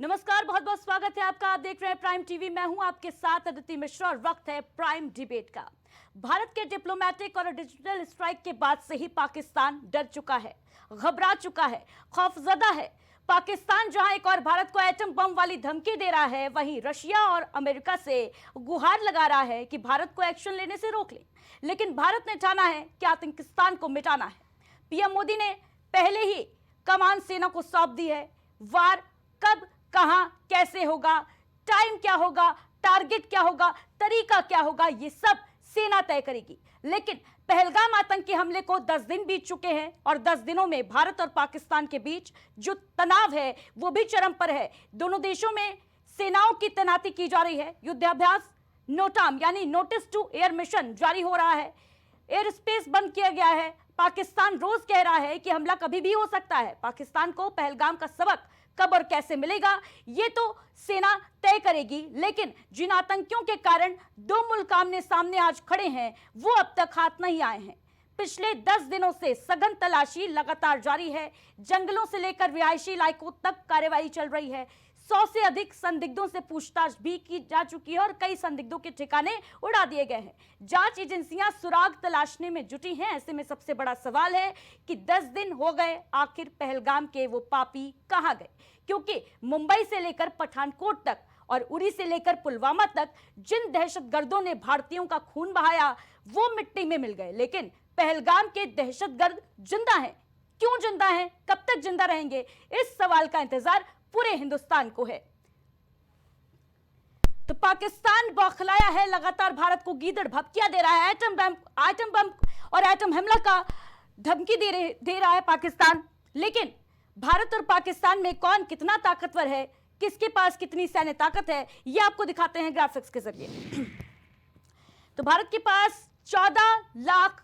नमस्कार, बहुत बहुत स्वागत है आपका। आप देख रहे हैं प्राइम टीवी। मैं हूं आपके साथ अदिति मिश्रा और वक्त है प्राइम डिबेट का। भारत के डिप्लोमेटिक और डिजिटल स्ट्राइक के बाद से ही पाकिस्तान डर चुका है, घबरा चुका है, खौफजदा है। पाकिस्तान जहां एक और भारत को एटम बम वाली धमकी दे रहा है, वहीं रशिया और अमेरिका से गुहार लगा रहा है कि भारत को एक्शन लेने से रोक ले। लेकिन भारत ने ठाना है कि आतंकिस्तान को मिटाना है। पीएम मोदी ने पहले ही कमान सेना को सौंप दी है। वार कब, कहां, कैसे होगा, टाइम क्या होगा, टारगेट क्या होगा, तरीका क्या होगा, ये सब सेना तय करेगी। लेकिन पहलगाम आतंकी हमले को 10 दिन बीत चुके हैं और 10 दिनों में भारत और पाकिस्तान के बीच जो तनाव है वो भी चरम पर है। दोनों देशों में सेनाओं की तैनाती की जा रही है। युद्धाभ्यास नोटाम यानी नोटिस टू एयर मिशन जारी हो रहा है। एयर स्पेस बंद किया गया है। पाकिस्तान रोज कह रहा है कि हमला कभी भी हो सकता है। पाकिस्तान को पहलगाम का सबक कब और कैसे मिलेगा ये तो सेना तय करेगी। लेकिन जिन आतंकियों के कारण दो मुल्क आमने सामने आज खड़े हैं वो अब तक हाथ नहीं आए हैं। पिछले 10 दिनों से सघन तलाशी लगातार जारी है। जंगलों से लेकर रिहायशी इलाकों तक कार्रवाई चल रही है। 100 से अधिक संदिग्धों से पूछताछ भी की जा चुकी है और कई संदिग्धों के ठिकाने उड़ा दिए गए हैं। जांच एजेंसियां सुराग तलाशने में जुटी हैं। ऐसे में सबसे बड़ा सवाल है कि 10 दिन हो गए, आखिर पहलगाम के वो पापी कहां गए? क्योंकि मुंबई से लेकर पठानकोट तक और उरी से लेकर पुलवामा तक जिन दहशतगर्दों ने भारतीयों का खून बहाया वो मिट्टी में मिल गए। लेकिन पहलगाम के दहशतगर्द जिंदा हैं। क्यों जिंदा हैं? कब तक जिंदा रहेंगे? इस सवाल का इंतजार पूरे हिंदुस्तान को है। तो पाकिस्तान बौखलाया है, लगातार भारत को गीदड़ भपकिया दे रहा है। एटम बम और एटम हमला का धमकी दे रहा है पाकिस्तान। लेकिन भारत और पाकिस्तान में कौन कितना ताकतवर है, किसके पास कितनी सैन्य ताकत है, ये आपको दिखाते हैं ग्राफिक्स के जरिए। तो भारत के पास 14 लाख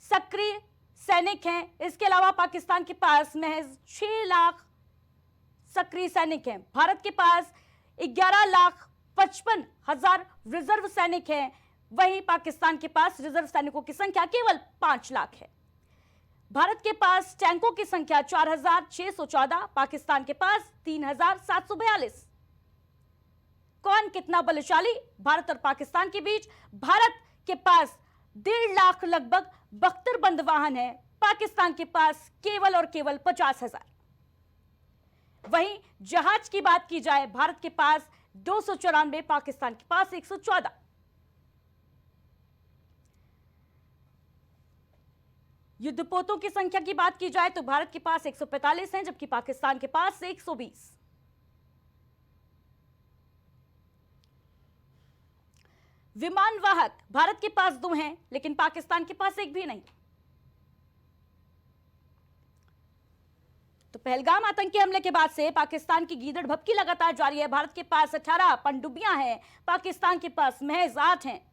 सक्रिय सैनिक हैं। इसके अलावा पाकिस्तान के पास महज 6 लाख सक्रिय सैनिक हैं। भारत के पास 11,55,000 रिजर्व सैनिक हैं। वहीं पाकिस्तान के पास रिजर्व सैनिकों की संख्या केवल 5 लाख है। भारत के पास टैंकों की संख्या 4,614, पाकिस्तान के पास 3,742। कौन कितना बलशाली? भारत और पाकिस्तान के बीच भारत के पास 1.5 लाख लगभग बख्तर वाहन है, पाकिस्तान के पास केवल और केवल 50,000। वहीं जहाज की बात की जाए, भारत के पास 294, पाकिस्तान के पास 114। युद्धपोतों की संख्या की बात की जाए तो भारत के पास 145 हैं, जबकि पाकिस्तान के पास 120। विमान वाहक भारत के पास 2 हैं, लेकिन पाकिस्तान के पास एक भी नहीं। तो पहलगाम आतंकी हमले के बाद से पाकिस्तान की गीदड़ भपकी लगातार जारी है। भारत के पास 18 पनडुब्बियां हैं, पाकिस्तान के पास महज 8 हैं।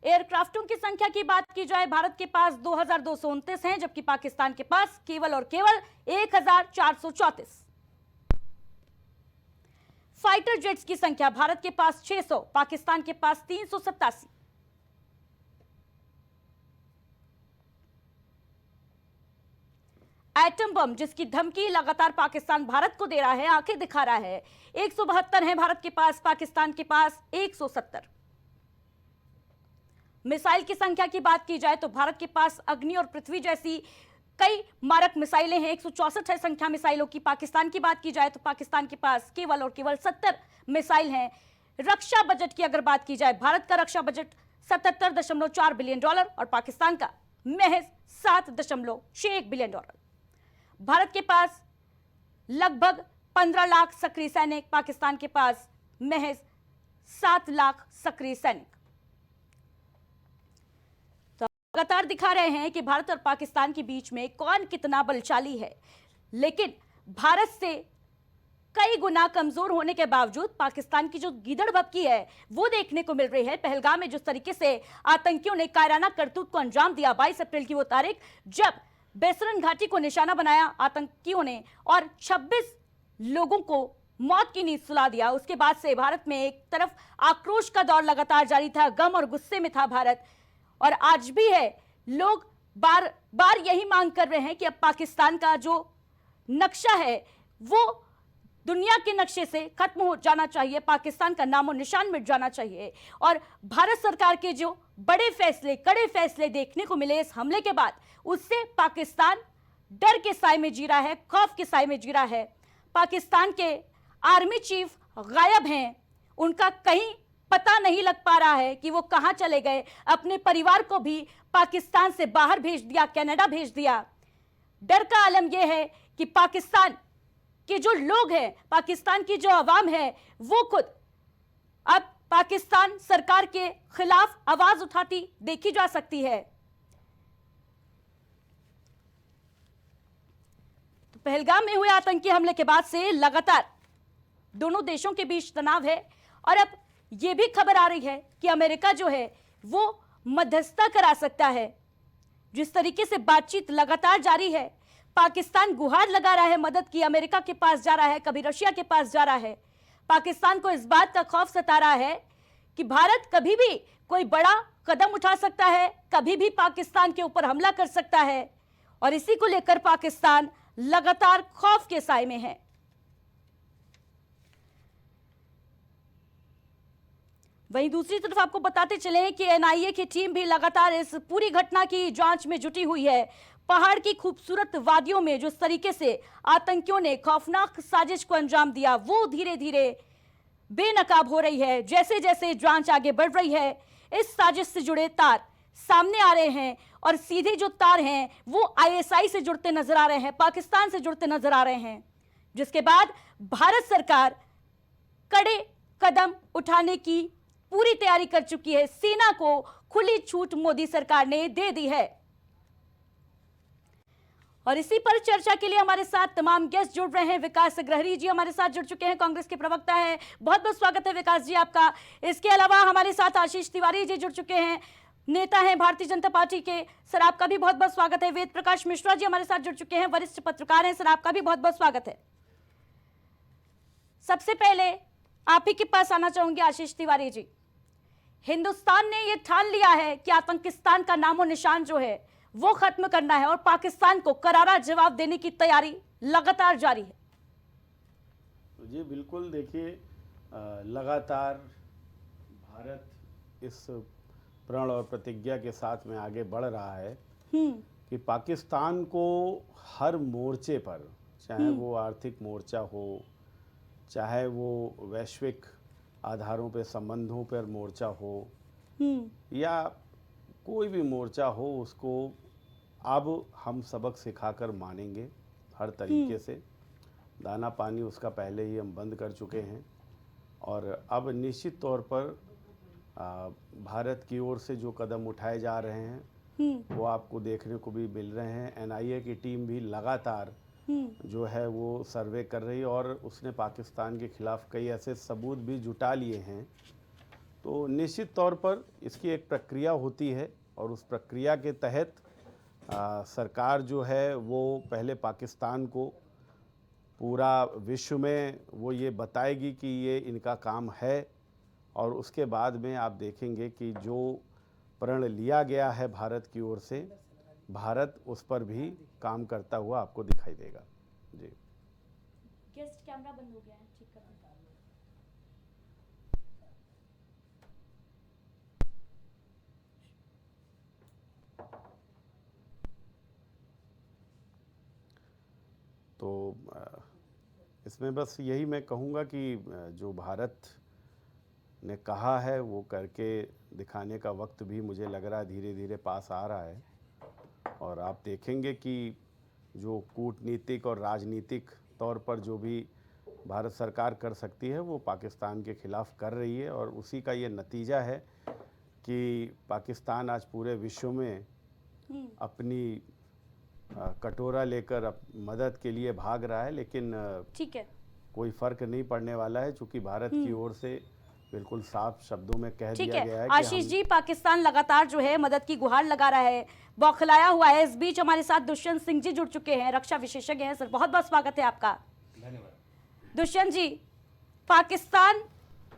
एयरक्राफ्टों की संख्या की बात की जाए, भारत के पास 2,229 हैं, जबकि पाकिस्तान के पास केवल और केवल 1,434। फाइटर जेट्स की संख्या भारत के पास 600, पाकिस्तान के पास 387। एटम बम जिसकी धमकी लगातार पाकिस्तान भारत को दे रहा है, आंखें दिखा रहा है। 172 है भारत के पास, पाकिस्तान के पास 170। मिसाइल की संख्या की बात की जाए तो भारत के पास अग्नि और पृथ्वी जैसी कई मारक मिसाइलें हैं। 164 है संख्या मिसाइलों की। पाकिस्तान की बात की जाए तो पाकिस्तान के पास केवल और केवल 70 मिसाइल हैं। रक्षा बजट की अगर बात की जाए, भारत का रक्षा बजट $77.4 बिलियन और पाकिस्तान का महज $7.61 बिलियन। भारत के पास लगभग 15 लाख सक्रिय सैनिक, पाकिस्तान के पास महज 7 लाख सक्रिय सैनिक। तो लगातार दिखा रहे हैं कि भारत और पाकिस्तान के बीच में कौन कितना बलशाली है। लेकिन भारत से कई गुना कमजोर होने के बावजूद पाकिस्तान की जो गीदड़ भपकी है वो देखने को मिल रही है। पहलगाम में जिस तरीके से आतंकियों ने कायराना करतूत को अंजाम दिया, 22 अप्रैल की वो तारीख जब बेसरन घाटी को निशाना बनाया आतंकियों ने और 26 लोगों को मौत की नींद सुला दिया। उसके बाद से भारत में एक तरफ आक्रोश का दौर लगातार जारी था, गम और गुस्से में था भारत, और आज भी है। लोग बार बार यही मांग कर रहे हैं कि अब पाकिस्तान का जो नक्शा है वो दुनिया के नक्शे से खत्म हो जाना चाहिए, पाकिस्तान का नामो निशान मिट जाना चाहिए। और भारत सरकार के जो बड़े फैसले, कड़े फैसले देखने को मिले इस हमले के बाद, उससे पाकिस्तान डर के साए में जी रहा है, खौफ के साए में जी रहा है। पाकिस्तान के आर्मी चीफ गायब हैं, उनका कहीं पता नहीं लग पा रहा है कि वो कहां चले गए। अपने परिवार को भी पाकिस्तान से बाहर भेज दिया, कनाडा भेज दिया। डर का आलम यह है कि पाकिस्तान के जो लोग हैं, पाकिस्तान की जो आवाम है, वो खुद अब पाकिस्तान सरकार के खिलाफ आवाज उठाती देखी जा सकती है। तो पहलगाम में हुए आतंकी हमले के बाद से लगातार दोनों देशों के बीच तनाव है और अब यह भी खबर आ रही है कि अमेरिका जो है वो मध्यस्थता करा सकता है। जिस तरीके से बातचीत लगातार जारी है, पाकिस्तान गुहार लगा रहा है मदद की, अमेरिका के पास जा रहा है, कभी रशिया के पास जा रहा है। पाकिस्तान को इस बात का खौफ सता रहा है कि भारत कभी भी कोई बड़ा कदम उठा सकता है, कभी भी पाकिस्तान के ऊपर हमला कर सकता है और इसी को लेकर पाकिस्तान लगातार खौफ के साए में है। वहीं दूसरी तरफ आपको बताते चले कि एनआईए की टीम भी लगातार इस पूरी घटना की जांच में जुटी हुई है। पहाड़ की खूबसूरत वादियों में जिस तरीके से आतंकियों ने खौफनाक साजिश को अंजाम दिया, वो धीरे धीरे बेनकाब हो रही है। जैसे जैसे जांच आगे बढ़ रही है, इस साजिश से जुड़े तार सामने आ रहे हैं और सीधे जो तार हैं वो आईएसआई से जुड़ते नजर आ रहे हैं, पाकिस्तान से जुड़ते नजर आ रहे हैं। जिसके बाद भारत सरकार कड़े कदम उठाने की पूरी तैयारी कर चुकी है। सेना को खुली छूट मोदी सरकार ने दे दी है। और इसी पर चर्चा के लिए हमारे साथ तमाम गेस्ट जुड़ रहे हैं। विकास अग्रहरी जी हमारे साथ जुड़ चुके हैं, कांग्रेस के प्रवक्ता हैं। बहुत बहुत स्वागत है विकास जी आपका। इसके अलावा हमारे साथ आशीष तिवारी जी जुड़ चुके हैं, नेता हैं भारतीय जनता पार्टी के। सर आपका भी बहुत बहुत स्वागत है। वेद प्रकाश मिश्रा जी हमारे साथ जुड़ चुके हैं, वरिष्ठ पत्रकार हैं। सर आपका भी बहुत बहुत स्वागत है। सबसे पहले आप ही के पास आना चाहूंगी आशीष तिवारी जी। हिंदुस्तान ने यह ठान लिया है कि आतंकिस्तान का नामो निशान जो है वो खत्म करना है और पाकिस्तान को करारा जवाब देने की तैयारी लगातार जारी है। जी बिल्कुल, देखिए लगातार भारत इस प्रण और प्रतिज्ञा के साथ में आगे बढ़ रहा है कि पाकिस्तान को हर मोर्चे पर, चाहे वो आर्थिक मोर्चा हो, चाहे वो वैश्विक आधारों पे संबंधों पर मोर्चा हो या कोई भी मोर्चा हो, उसको अब हम सबक सिखाकर मानेंगे हर तरीके से। दाना पानी उसका पहले ही हम बंद कर चुके हैं और अब निश्चित तौर पर भारत की ओर से जो कदम उठाए जा रहे हैं वो आपको देखने को भी मिल रहे हैं। एनआईए की टीम भी लगातार जो है वो सर्वे कर रही है और उसने पाकिस्तान के खिलाफ कई ऐसे सबूत भी जुटा लिए हैं। तो निश्चित तौर पर इसकी एक प्रक्रिया होती है और उस प्रक्रिया के तहत सरकार जो है वो पहले पाकिस्तान को पूरा विश्व में वो ये बताएगी कि ये इनका काम है और उसके बाद में आप देखेंगे कि जो प्रण लिया गया है भारत की ओर से, भारत उस पर भी काम करता हुआ आपको दिखाई देगा। जी गेस्ट कैमरा बंद हो गया है, ठीक कर। तो इसमें बस यही मैं कहूँगा कि जो भारत ने कहा है वो करके दिखाने का वक्त भी मुझे लग रहा है धीरे धीरे पास आ रहा है और आप देखेंगे कि जो कूटनीतिक और राजनीतिक तौर पर जो भी भारत सरकार कर सकती है वो पाकिस्तान के खिलाफ कर रही है और उसी का ये नतीजा है कि पाकिस्तान आज पूरे विश्व में अपनी कटोरा लेकर मदद के लिए भाग रहा है, लेकिन ठीक है, कोई फर्क नहीं पड़ने वाला है क्योंकि भारत की ओर से बिल्कुल साफ शब्दों में कह दिया गया है। आशीष जी, पाकिस्तान लगातार जो है मदद की गुहार लगा रहा है, बौखलाया हुआ है। इस बीच हमारे साथ दुष्यंत सिंह जी जुड़ चुके हैं, रक्षा विशेषज्ञ हैं। सर बहुत बहुत स्वागत है आपका। धन्यवाद। दुष्यंत जी, पाकिस्तान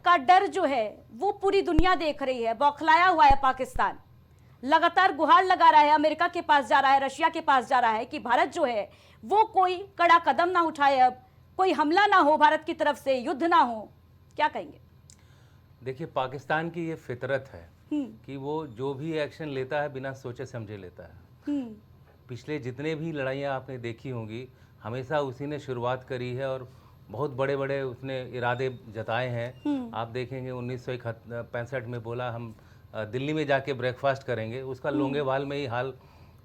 का डर जो है वो पूरी दुनिया देख रही है, बौखलाया हुआ है पाकिस्तान। लगातार गुहार लगा रहा है, अमेरिका के पास जा रहा है, रशिया के पास जा रहा है कि भारत जो है वो कोई कड़ा कदम ना उठाए, अब कोई हमला ना हो भारत की तरफ से, युद्ध ना हो, क्या कहेंगे? देखिए, पाकिस्तान की ये फितरत है कि वो जो भी एक्शन लेता है बिना सोचे समझे लेता है। पिछले जितने भी लड़ाइयाँ आपने देखी होंगी, हमेशा उसी ने शुरुआत करी है और बहुत बड़े बड़े उसने इरादे जताए हैं। आप देखेंगे 1965 में बोला हम दिल्ली में जाके ब्रेकफास्ट करेंगे, उसका लोंगेवाल में ही हाल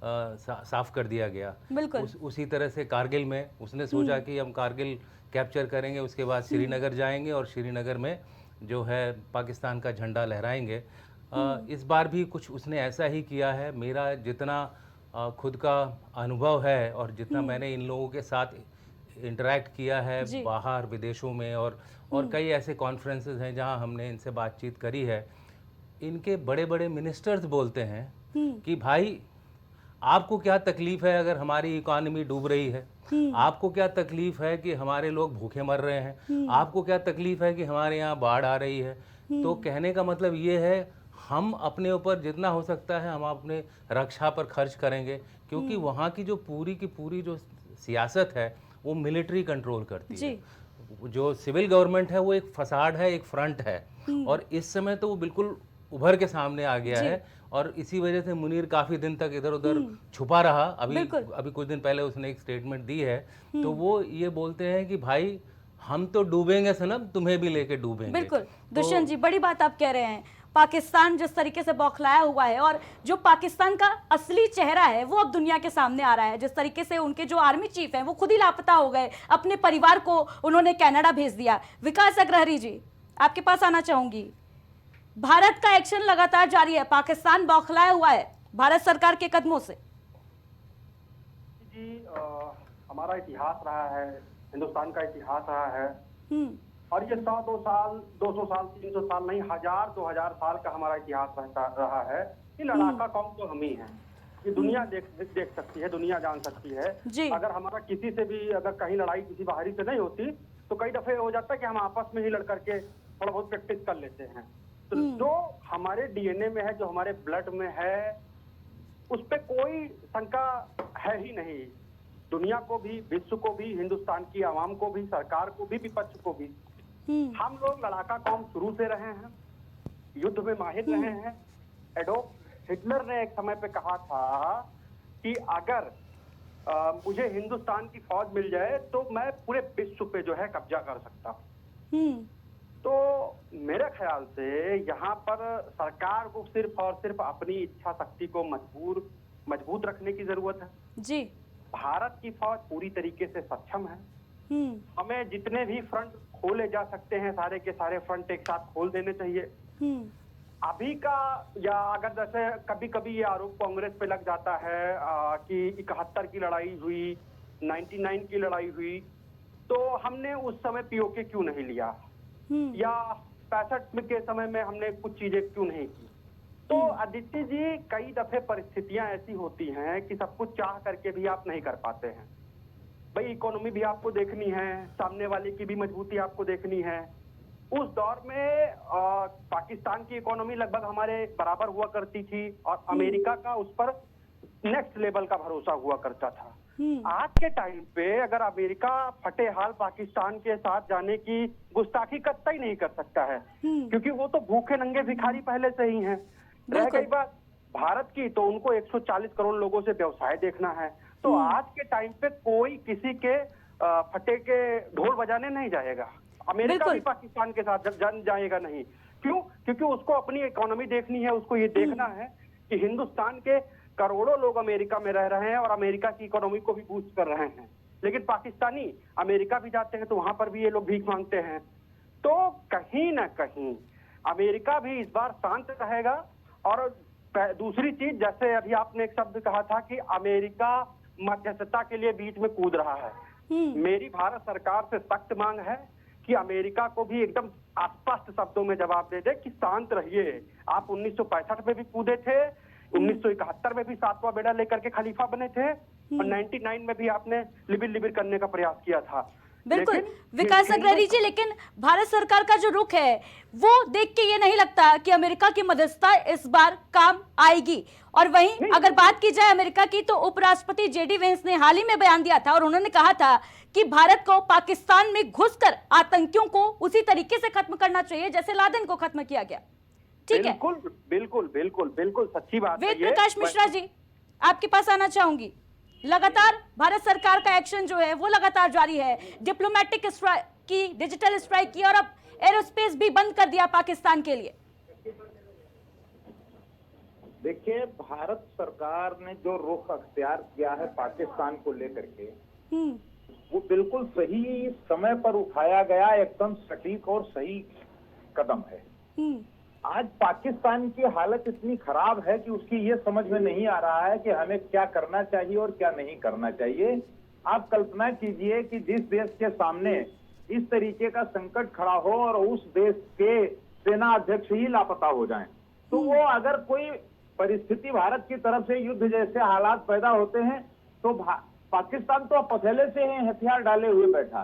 साफ कर दिया गया। बिल्कुल। उसी तरह से कारगिल में उसने सोचा कि हम कारगिल कैप्चर करेंगे, उसके बाद श्रीनगर जाएंगे और श्रीनगर में जो है पाकिस्तान का झंडा लहराएंगे। इस बार भी कुछ उसने ऐसा ही किया है। मेरा जितना खुद का अनुभव है और जितना मैंने इन लोगों के साथ इंटरेक्ट किया है बाहर विदेशों में, और कई ऐसे कॉन्फ्रेंसेस हैं जहां हमने इनसे बातचीत करी है, इनके बड़े बड़े मिनिस्टर्स बोलते हैं कि भाई आपको क्या तकलीफ है अगर हमारी इकोनॉमी डूब रही है, आपको क्या तकलीफ है कि हमारे लोग भूखे मर रहे हैं, आपको क्या तकलीफ है कि हमारे यहाँ बाढ़ आ रही है। तो कहने का मतलब ये है हम अपने ऊपर जितना हो सकता है हम अपने रक्षा पर खर्च करेंगे, क्योंकि वहाँ की पूरी जो सियासत है वो मिलिट्री कंट्रोल करती है। जो सिविल गवर्नमेंट है वो एक फसाड है, एक फ्रंट है, और इस समय तो वो बिल्कुल उभर के सामने आ गया है। और इसी वजह से मुनीर काफी दिन तक इधर उधर छुपा रहा। अभी कुछ दिन पहले उसने एक स्टेटमेंट दी है, तो वो ये बोलते हैं कि भाई हम तो डूबेंगे सनम, तुम्हें भी लेके डूबेंगे। बिल्कुल दुष्यंत जी, बड़ी बात आप कह रहे हैं। पाकिस्तान जिस तरीके से बौखलाया हुआ है और जो पाकिस्तान का असली चेहरा है वो अब दुनिया के सामने आ रहा है। जिस तरीके से उनके जो आर्मी चीफ हैं वो खुद ही लापता हो गए, अपने परिवार को उन्होंने कनाडा भेज दिया। विकास अग्रहरी जी, आपके पास आना चाहूंगी। भारत का एक्शन लगातार जारी है, पाकिस्तान बौखलाया हुआ है भारत सरकार के कदमों से। जी हमारा इतिहास रहा है, हिंदुस्तान का इतिहास रहा है, और ये 100 साल 200 साल 300 साल नहीं, 1000-2000 साल का हमारा इतिहास रहा है कि लड़ाका कौम तो हम ही हैं। ये दुनिया देख सकती है, दुनिया जान सकती है। अगर हमारा किसी से भी अगर कहीं लड़ाई किसी बाहरी से नहीं होती तो कई दफे हो जाता है कि हम आपस में ही लड़ करके थोड़ा बहुत प्रैक्टिस कर लेते हैं। तो जो हमारे डीएनए में है, जो हमारे ब्लड में है, उस पर कोई शंका है ही नहीं। दुनिया को भी, विश्व को भी, हिंदुस्तान की आवाम को भी, सरकार को भी, विपक्ष को भी, हम लोग लड़ाका कौम शुरू से रहे हैं, युद्ध में माहिर रहे हैं। एडोल्फ हिटलर ने एक समय पे कहा था कि अगर मुझे हिंदुस्तान की फौज मिल जाए तो मैं पूरे विश्व पे जो है कब्जा कर सकता हूँ। तो मेरे ख्याल से यहाँ पर सरकार को सिर्फ और सिर्फ अपनी इच्छा शक्ति को मजबूत रखने की जरूरत है जी। भारत की फौज पूरी तरीके से सक्षम है। हमें जितने भी फ्रंट खोले जा सकते हैं सारे के सारे फ्रंट एक साथ खोल देने चाहिए। अभी का, या अगर जैसे कभी कभी ये आरोप कांग्रेस पे लग जाता है कि 71 की लड़ाई हुई, 99 की लड़ाई हुई, तो हमने उस समय पीओके क्यों नहीं लिया, या 65 के समय में हमने कुछ चीजें क्यों नहीं की। तो आदित्य जी, कई दफे परिस्थितियां ऐसी होती हैं कि सब कुछ चाह करके भी आप नहीं कर पाते हैं। भाई इकोनॉमी भी आपको देखनी है, सामने वाले की भी मजबूती आपको देखनी है। उस दौर में पाकिस्तान की इकोनॉमी लगभग हमारे बराबर हुआ करती थी और अमेरिका का उस पर नेक्स्ट लेवल का भरोसा हुआ करता था। आज के टाइम पे अगर अमेरिका फटे हाल पाकिस्तान के साथ जाने की गुस्ताखी कतई नहीं कर सकता है, क्योंकि वो तो भूखे नंगे भिखारी पहले से ही हैं। रह गई बात भारत की, तो उनको 140 करोड़ लोगों से व्यवसाय देखना है। तो आज के टाइम पे कोई किसी के फटे के ढोल बजाने नहीं जाएगा। अमेरिका भी पाकिस्तान के साथ जाएगा नहीं। क्यों? क्योंकि उसको अपनी इकोनॉमी देखनी है। उसको ये देखना है कि हिंदुस्तान के करोड़ों लोग अमेरिका में रह रहे हैं और अमेरिका की इकोनॉमी को भी बूस्ट कर रहे हैं, लेकिन पाकिस्तानी अमेरिका भी जाते हैं तो वहां पर भी ये लोग भीख मांगते हैं। तो कहीं ना कहीं अमेरिका भी इस बार शांत रहेगा। और दूसरी चीज, जैसे अभी आपने एक शब्द कहा था कि अमेरिका मध्यस्थता के लिए बीच में कूद रहा है, मेरी भारत सरकार से सख्त मांग है कि अमेरिका को भी एकदम स्पष्ट शब्दों में जवाब दे दे कि शांत रहिए। आप 1965 में भी कूदे थे, 1971 में भी 7वां बेड़ा लेकर के खलीफा बने थे, और 99 में भी आपने लिबिर करने का प्रयास किया था। बिल्कुल लेकिन विकास ये अग्रवाल जी, लेकिन भारत सरकार का जो रुख है वो देख के ये नहीं लगता कि अमेरिका की मध्यस्थता इस बार काम आएगी। और वहीं अगर बात की जाए अमेरिका की, तो उपराष्ट्रपति जेडी वेंस ने हाल ही में बयान दिया था और उन्होंने कहा था कि भारत को पाकिस्तान में घुसकर आतंकियों को उसी तरीके से खत्म करना चाहिए जैसे लादेन को खत्म किया गया। ठीक है, बिल्कुल बिल्कुल बिल्कुल बिल्कुल सच्ची बात है वेद ये। प्रकाश मिश्रा जी, आपके पास आना चाहूंगी। लगातार भारत सरकार का एक्शन जो है वो लगातार जारी है, डिप्लोमेटिक स्ट्राइक की, डिजिटल स्ट्राइक की, और अब एरोस्पेस भी बंद कर दिया पाकिस्तान के लिए। देखिए, भारत सरकार ने जो रुख अख्तियार किया है पाकिस्तान को लेकर के, वो बिल्कुल सही समय पर उठाया गया एकदम सटीक और सही कदम है। आज पाकिस्तान की हालत इतनी खराब है कि उसकी ये समझ में नहीं आ रहा है कि हमें क्या करना चाहिए और क्या नहीं करना चाहिए। आप कल्पना कीजिए कि जिस देश के सामने इस तरीके का संकट खड़ा हो और उस देश के सेना अध्यक्ष ही लापता हो जाएं, तो वो अगर कोई परिस्थिति भारत की तरफ से युद्ध जैसे हालात पैदा होते हैं तो पाकिस्तान तो पहले से ही हथियार डाले हुए बैठा।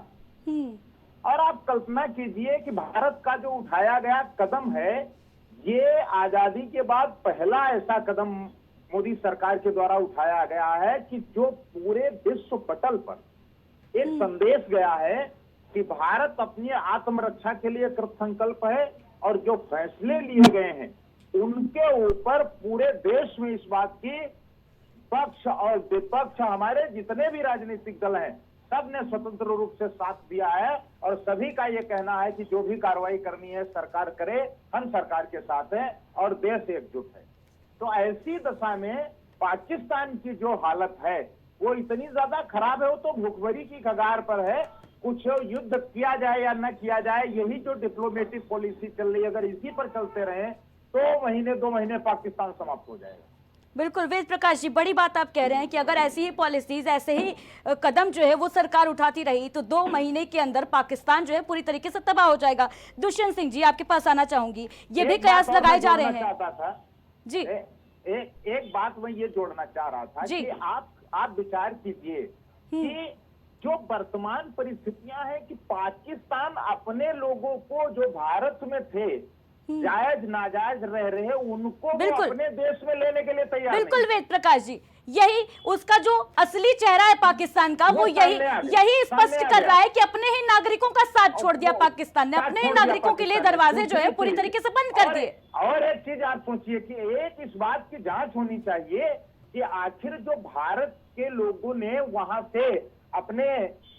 और आप कल्पना कीजिए कि भारत का जो उठाया गया कदम है, ये आजादी के बाद पहला ऐसा कदम मोदी सरकार के द्वारा उठाया गया है कि जो पूरे विश्व पटल पर एक संदेश गया है कि भारत अपनी आत्मरक्षा के लिए कृत संकल्प है और जो फैसले लिए गए हैं उनके ऊपर पूरे देश में इस बात की पक्ष और विपक्ष, हमारे जितने भी राजनीतिक दल हैं, सबने स्वतंत्र रूप से साथ दिया है और सभी का ये कहना है कि जो भी कार्रवाई करनी है सरकार करे, हम सरकार के साथ हैं और देश एकजुट है। तो ऐसी दशा में पाकिस्तान की जो हालत है वो इतनी ज्यादा खराब है, वो तो भुखमरी की कगार पर है। कुछ युद्ध किया जाए या न किया जाए, यही जो डिप्लोमेटिक पॉलिसी चल रही है, अगर इसी पर चलते रहे तो महीने 2 महीने पाकिस्तान समाप्त हो जाएगा। बिल्कुल वेद प्रकाश जी, बड़ी बात आप कह रहे हैं कि अगर ऐसी ही पॉलिसीज, ऐसे ही कदम जो है वो सरकार उठाती रही तो 2 महीने के अंदर पाकिस्तान जो है पूरी तरीके से तबाह हो जाएगा। दुष्यंत सिंह जी, आपके पास आना चाहूंगी। ये भी कयास लगाए जा रहे हैं जी। एक बात मैं ये जोड़ना चाह रहा था कि आप विचार कीजिए कि जो वर्तमान परिस्थितियां हैं कि पाकिस्तान अपने लोगों को जो भारत में थे जायज नाजायज रह रहे उनको वो अपने देश में लेने के लिए तैयार बिल्कुल वेद प्रकाश जी, यही उसका जो असली चेहरा है पाकिस्तान का, वो यही स्पष्ट कर रहा है कि अपने ही नागरिकों का साथ छोड़ दिया पाकिस्तान ने, अपने ही नागरिकों के लिए दरवाजे जो है पूरी तरीके से बंद कर दिए। और एक चीज आप सोचिए कि एक इस बात की जांच होनी चाहिए कि आखिर जो भारत के लोगों ने वहां से अपने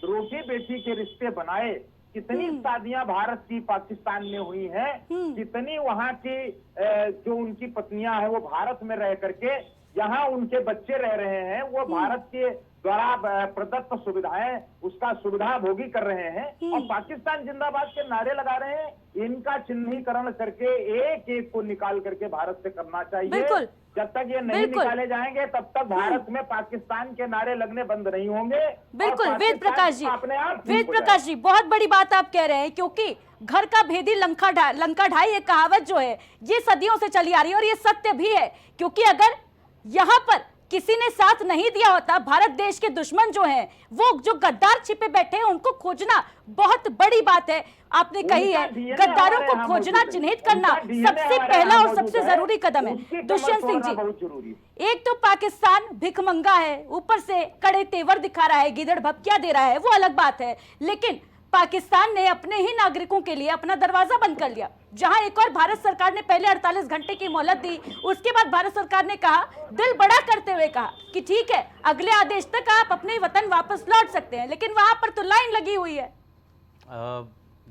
रोटी बेटी के रिश्ते बनाए, कितनी शादियां भारत की पाकिस्तान में हुई हैं, कितनी वहां की जो उनकी पत्नियां हैं वो भारत में रह करके यहाँ उनके बच्चे रह रहे हैं, वो भारत के द्वारा प्रदत्त सुविधाएं उसका सुविधा भोगी कर रहे हैं और पाकिस्तान जिंदाबाद के नारे लगा रहे हैं। इनका चिन्हीकरण करके एक एक को निकाल करके भारत से करना चाहिए। जब तक ये नहीं निकाले जाएंगे तब तक भारत में पाकिस्तान के नारे लगने बंद नहीं होंगे। बिल्कुल वेद प्रकाश जी, वेद प्रकाश जी, बहुत बड़ी बात आप कह रहे हैं, क्योंकि घर का भेदी लंका ढाई ये कहावत जो है ये सदियों से चली आ रही है और ये सत्य भी है, क्योंकि अगर यहाँ पर किसी ने साथ नहीं दिया होता, भारत देश के दुश्मन जो हैं, वो जो गद्दार छिपे बैठे हैं उनको खोजना बहुत बड़ी बात है। आपने कही है गद्दारों को खोजना, चिन्हित करना सबसे पहला और सबसे जरूरी कदम है। दुष्यंत सिंह जी, एक तो पाकिस्तान भिखमंगा है, ऊपर से कड़े तेवर दिखा रहा है, गिदड़ भपकिया दे रहा है, वो अलग बात है, लेकिन पाकिस्तान ने अपने ही नागरिकों के लिए अपना दरवाजा बंद कर लिया। जहां एक और भारत सरकार ने पहले 48 घंटे की मोहलत दी, उसके बाद भारत सरकार ने कहा, दिल बड़ा करते हुए कहा कि ठीक है अगले आदेश तक आप अपने वतन वापस लौट सकते हैं, लेकिन वहां पर तो लाइन लगी हुई है।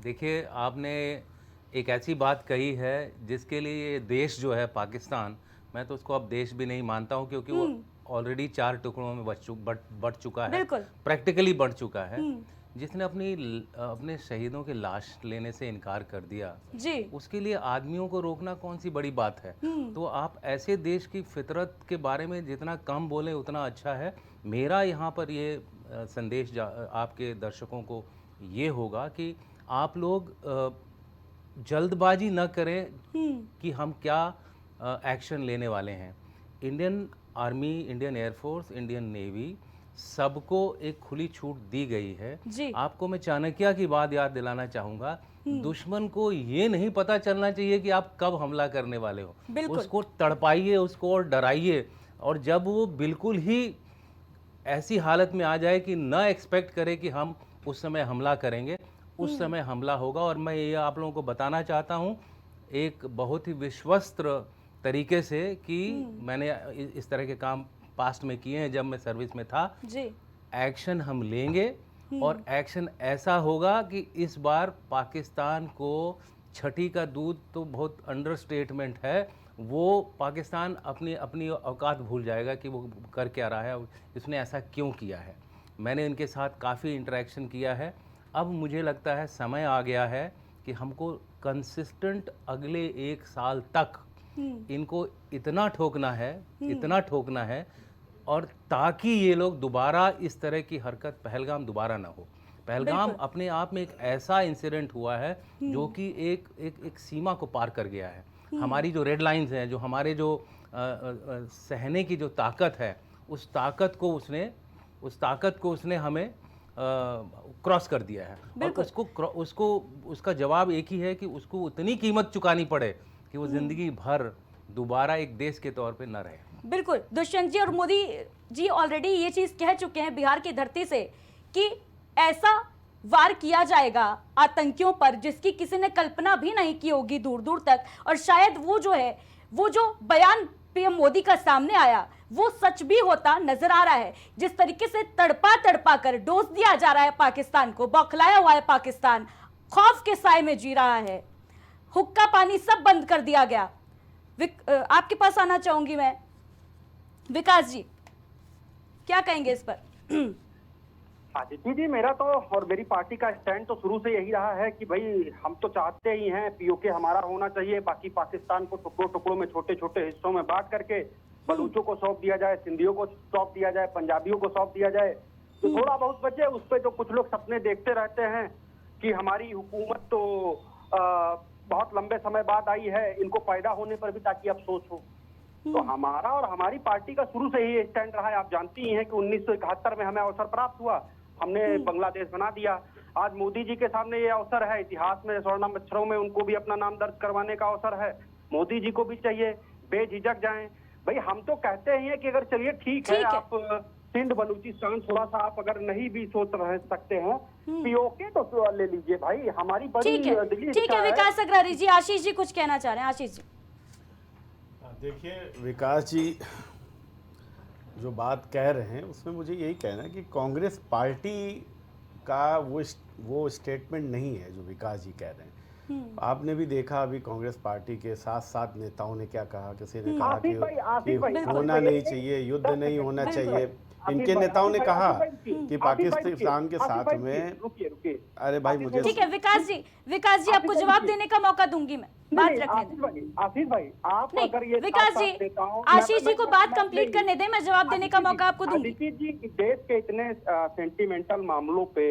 देखिए, आपने एक ऐसी बात कही है जिसके लिए देश जो है पाकिस्तान, मैं तो उसको अब देश भी नहीं मानता हूं, क्योंकि वो ऑलरेडी 4 टुकड़ों में बढ़ चुका है, प्रैक्टिकली बढ़ चुका है। जिसने अपने शहीदों की लाश लेने से इनकार कर दिया जी, उसके लिए आदमियों को रोकना कौन सी बड़ी बात है। तो आप ऐसे देश की फितरत के बारे में जितना कम बोलें उतना अच्छा है। मेरा यहाँ पर ये संदेश आपके दर्शकों को ये होगा कि आप लोग जल्दबाजी न करें कि हम क्या एक्शन लेने वाले हैं। Indian army, Indian air force, Indian navy सबको एक खुली छूट दी गई है। जी। आपको मैं चाणक्य की बात याद दिलाना चाहूँगा, दुश्मन को ये नहीं पता चलना चाहिए कि आप कब हमला करने वाले हो। बिल्कुल। उसको तड़पाइए, उसको और डराइए, और जब वो बिल्कुल ही ऐसी हालत में आ जाए कि न एक्सपेक्ट करे कि हम उस समय हमला करेंगे, उस समय हमला होगा। और मैं ये आप लोगों को बताना चाहता हूँ एक बहुत ही विश्वस्त तरीके से कि मैंने इस तरह के काम पास्ट में किए हैं जब मैं सर्विस में था। जी। एक्शन हम लेंगे और एक्शन ऐसा होगा कि इस बार पाकिस्तान को छठी का दूध तो बहुत अंडरस्टेटमेंट है, वो पाकिस्तान अपनी अपनी औकात भूल जाएगा कि वो कर क्या रहा है, इसने ऐसा क्यों किया है। मैंने इनके साथ काफ़ी इंटरेक्शन किया है। अब मुझे लगता है समय आ गया है कि हमको कंसिस्टेंट अगले 1 साल तक इनको इतना ठोकना है और ताकि ये लोग दोबारा इस तरह की हरकत पहलगाम दोबारा ना हो। पहलगाम अपने आप में एक ऐसा इंसिडेंट हुआ है जो कि एक सीमा को पार कर गया है। हमारी जो रेड लाइंस हैं, जो हमारे जो सहने की जो ताकत है, उस ताकत को उसने हमें क्रॉस कर दिया है। और उसका जवाब एक ही है कि उसको उतनी कीमत चुकानी पड़े कि वो जिंदगी भर दोबारा एक देश के तौर पे न रहे। बिल्कुल। दुष्यंत जी और मोदी जी ऑलरेडी ये चीज कह चुके हैं बिहार की धरती से कि ऐसा वार किया जाएगा आतंकियों पर जिसकी किसी ने कल्पना भी नहीं की होगी दूर दूर तक। और शायद वो जो बयान पीएम मोदी का सामने आया वो सच भी होता नजर आ रहा है। जिस तरीके से तड़पा कर डोज दिया जा रहा है पाकिस्तान को, बौखलाया हुआ है पाकिस्तान, खौफ के साए में जी रहा है, हुक्का पानी सब बंद कर दिया गया। आपके पास आना चाहूंगी मैं, विकास जी क्या कहेंगे इस पर? आदित्य जी, मेरा तो और मेरी पार्टी का स्टैंड तो शुरू से यही रहा है कि भाई हम तो चाहते ही हैं पीओके हमारा होना चाहिए, बाकी पाकिस्तान को टुकड़ों टुकड़ों में छोटे छोटे हिस्सों में बांट करके बलूचों को सौंप दिया जाए, सिंधियों को सौंप दिया जाए, पंजाबियों को सौंप दिया जाए, तो थोड़ा बहुत बचे। उस पर जो कुछ लोग सपने देखते रहते हैं कि हमारी हुकूमत तो बहुत लंबे समय बाद आई है, इनको पैदा होने पर भी ताकि अफसोस हो। तो हमारा और हमारी पार्टी का शुरू से ही स्टैंड रहा है। आप जानती ही हैं कि 1971 में हमें अवसर प्राप्त हुआ, हमने बांग्लादेश बना दिया। आज मोदी जी के सामने ये अवसर है, इतिहास में स्वर्णिम अक्षरों में उनको भी अपना नाम दर्ज करवाने का अवसर है। मोदी जी को भी चाहिए बेझिझक जाएं। भाई हम तो कहते हैं कि अगर चलिए ठीक है, आप सिंध बलूचिस्तान थोड़ा सा आप अगर नहीं भी सोच रह सकते हैं, पीओके तो ले लीजिए भाई, हमारी बड़ी दिली ठीक है विकास अग्रवाल जी। आशीष जी कुछ कहना चाह रहे हैं? आशीष जी देखिए, विकास जी जो बात कह रहे हैं उसमें मुझे यही कहना है कि कांग्रेस पार्टी का वो स्टेटमेंट नहीं है जो विकास जी कह रहे हैं। आपने भी देखा अभी कांग्रेस पार्टी के साथ साथ नेताओं ने क्या कहा। किसी ने कहा कि होना नहीं चाहिए, युद्ध नहीं होना चाहिए। इनके नेताओं ने कहा कि पाकिस्तान के साथ में अरे भाई मुझे ठीक है विकास जी आपको जवाब देने का मौका दूंगी मैं, बात रखने दें। आशीष भाई आप अगर ये विकास जी, आशीष जी को बात कंप्लीट करने दें, मैं जवाब देने का मौका आपको दूंगी। आदित्य जी, देश के इतने सेंटिमेंटल मामलों पे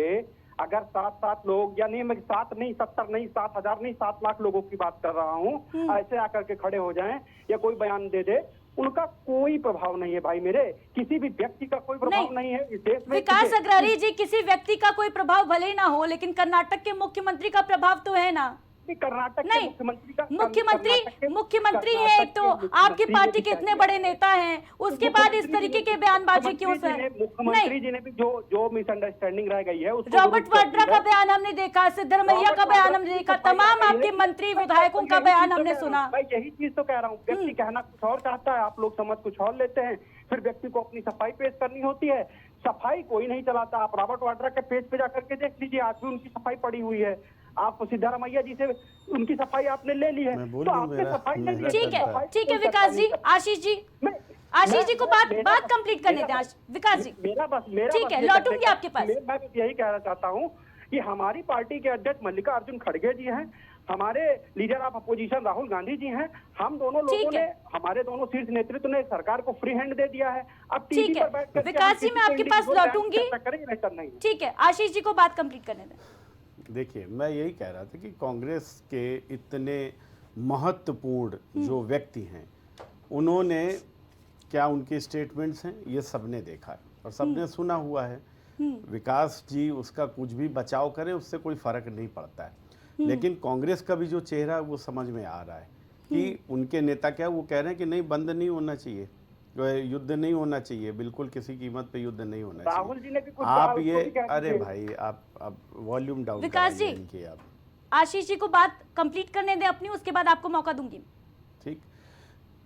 अगर 7 लोग, यानी मैं 7 नहीं 70 नहीं 7,000 नहीं 7 लाख लोगों की बात कर रहा हूँ, ऐसे आकर के खड़े हो जाएं या कोई बयान दे दे, उनका कोई प्रभाव नहीं है भाई मेरे, किसी भी व्यक्ति का कोई प्रभाव नहीं है इस देश में। विकास अग्रवाल जी, किसी व्यक्ति का कोई प्रभाव भले ही ना हो, लेकिन कर्नाटक के मुख्यमंत्री का प्रभाव तो है ना। कर्नाटक नहीं, के मुख्यमंत्री का मुख्यमंत्री है एक तो, आपकी पार्टी के इतने बड़े नेता हैं, उसके बाद इस तरीके के बयानबाजी क्यों सर? मुख्यमंत्री जी ने भी जो मिसअंडरस्टैंडिंग रह गई है, रॉबर्ट वाड्रा का बयान हमने देखा, सिद्धरमैया का बयान हमने देखा, तमाम आपके मंत्री विधायकों का बयान हमने सुना। मैं यही चीज तो कह रहा हूँ, व्यक्ति कहना कुछ और चाहता है, आप लोग समझ कुछ और लेते हैं, फिर व्यक्ति को अपनी सफाई पेश करनी होती है। सफाई कोई नहीं चलाता। आप रॉबर्ट वाड्रा के पेज पे जाकर के देख लीजिए, आज भी उनकी सफाई पड़ी हुई है। आप सिद्धरमैया जी से उनकी सफाई आपने ले ली है, तो आपने सफाई नहीं ली। ठीक है विकास जी। आशीष जी को बात कंप्लीट करने दें। विकास जी मेरा ठीक है, लौटूंगी आपके पास। मैं बस यही कहना चाहता हूँ कि हमारी पार्टी के अध्यक्ष मल्लिकार्जुन खड़गे जी हैं, हमारे leader of opposition Rahul Gandhi ji हैं, हम दोनों लोगों ने, हमारे दोनों शीर्ष नेतृत्व ने सरकार को फ्री हैंड दे दिया है। अब टीवी पर बैठकर विकास जी मैं आपके पास लौटूंगी। ठीक है, आशीष जी को बात कंप्लीट करने दें। देखिए, मैं यही कह रहा था कि कांग्रेस के इतने महत्वपूर्ण जो व्यक्ति हैं, उन्होंने क्या उनके स्टेटमेंट्स हैं ये सबने देखा है। और सबने सुना हुआ है। विकास जी उसका कुछ भी बचाव करें उससे कोई फर्क नहीं पड़ता है, लेकिन कांग्रेस का भी जो चेहरा है वो समझ में आ रहा है कि उनके नेता क्या वो कह रहे हैं कि नहीं, बंद नहीं होना चाहिए, युद्ध नहीं होना चाहिए, बिल्कुल किसी कीमत पे युद्ध नहीं होना राहुल जी ने भी चाहिए। कुछ आप कहा, ये उसको भी कह अरे दीजिए। भाई आप वॉल्यूम डाउन विकास जी, इनकी आप आशीष जी को बात कंप्लीट करने दें अपनी, उसके बाद आपको मौका दूंगी। ठीक।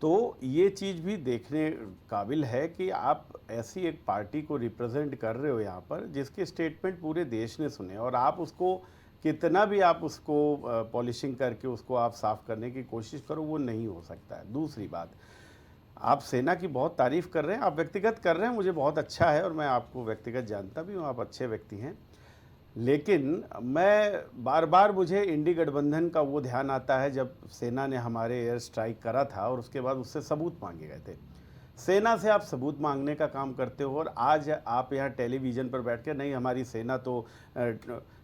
तो ये चीज़ भी देखने काबिल है कि आप ऐसी एक पार्टी को रिप्रेजेंट कर रहे हो यहाँ पर जिसके स्टेटमेंट पूरे देश ने सुने, और आप उसको कितना भी आप उसको पॉलिशिंग करके उसको आप साफ करने की कोशिश करो वो नहीं हो सकता है। दूसरी बात, आप सेना की बहुत तारीफ़ कर रहे हैं, आप व्यक्तिगत कर रहे हैं, मुझे बहुत अच्छा है और मैं आपको व्यक्तिगत जानता भी हूँ, आप अच्छे व्यक्ति हैं। लेकिन मैं बार बार मुझे इंडी गठबंधन का वो ध्यान आता है जब सेना ने हमारे एयर स्ट्राइक करा था और उसके बाद उससे सबूत मांगे गए थे। सेना से आप सबूत मांगने का काम करते हो और आज आप यहाँ टेलीविज़न पर बैठ के नहीं हमारी सेना तो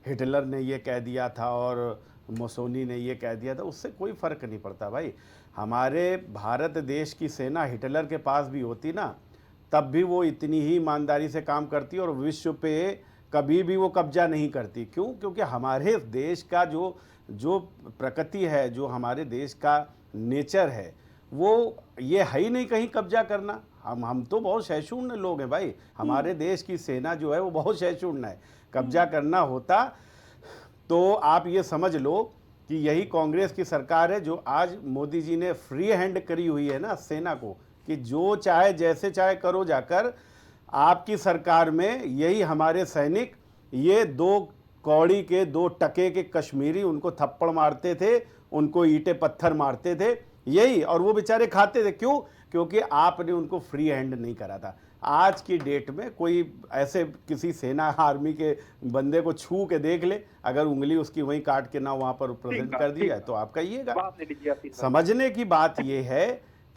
हिटलर ने ये कह दिया था और मुसोलिनी ने ये कह दिया था, उससे कोई फ़र्क नहीं पड़ता भाई। हमारे भारत देश की सेना हिटलर के पास भी होती ना तब भी वो इतनी ही ईमानदारी से काम करती और विश्व पे कभी भी वो कब्जा नहीं करती। क्यों? क्योंकि हमारे देश का जो प्रकृति है, जो हमारे देश का नेचर है, वो ये है ही नहीं कहीं कब्जा करना। हम तो बहुत सहिष्णु लोग हैं भाई, हमारे देश की सेना जो है वो बहुत सहिष्णु है। कब्जा करना होता तो आप ये समझ लो कि यही कांग्रेस की सरकार है जो आज मोदी जी ने फ्री हैंड करी हुई है ना सेना को, कि जो चाहे जैसे चाहे करो जाकर। आपकी सरकार में यही हमारे सैनिक ये 2 कौड़ी के 2 टके के कश्मीरी उनको थप्पड़ मारते थे, उनको ईंटे पत्थर मारते थे यही, और वो बेचारे खाते थे। क्यों? क्योंकि आपने उनको फ्री हैंड नहीं करा था। आज की डेट में कोई ऐसे किसी सेना आर्मी के बंदे को छू के देख ले, अगर उंगली उसकी वहीं काट के ना वहाँ पर प्रेजेंट कर दिया है तो आप कहिएगा। बात ले लीजिए आप इस पर। समझने की बात ये है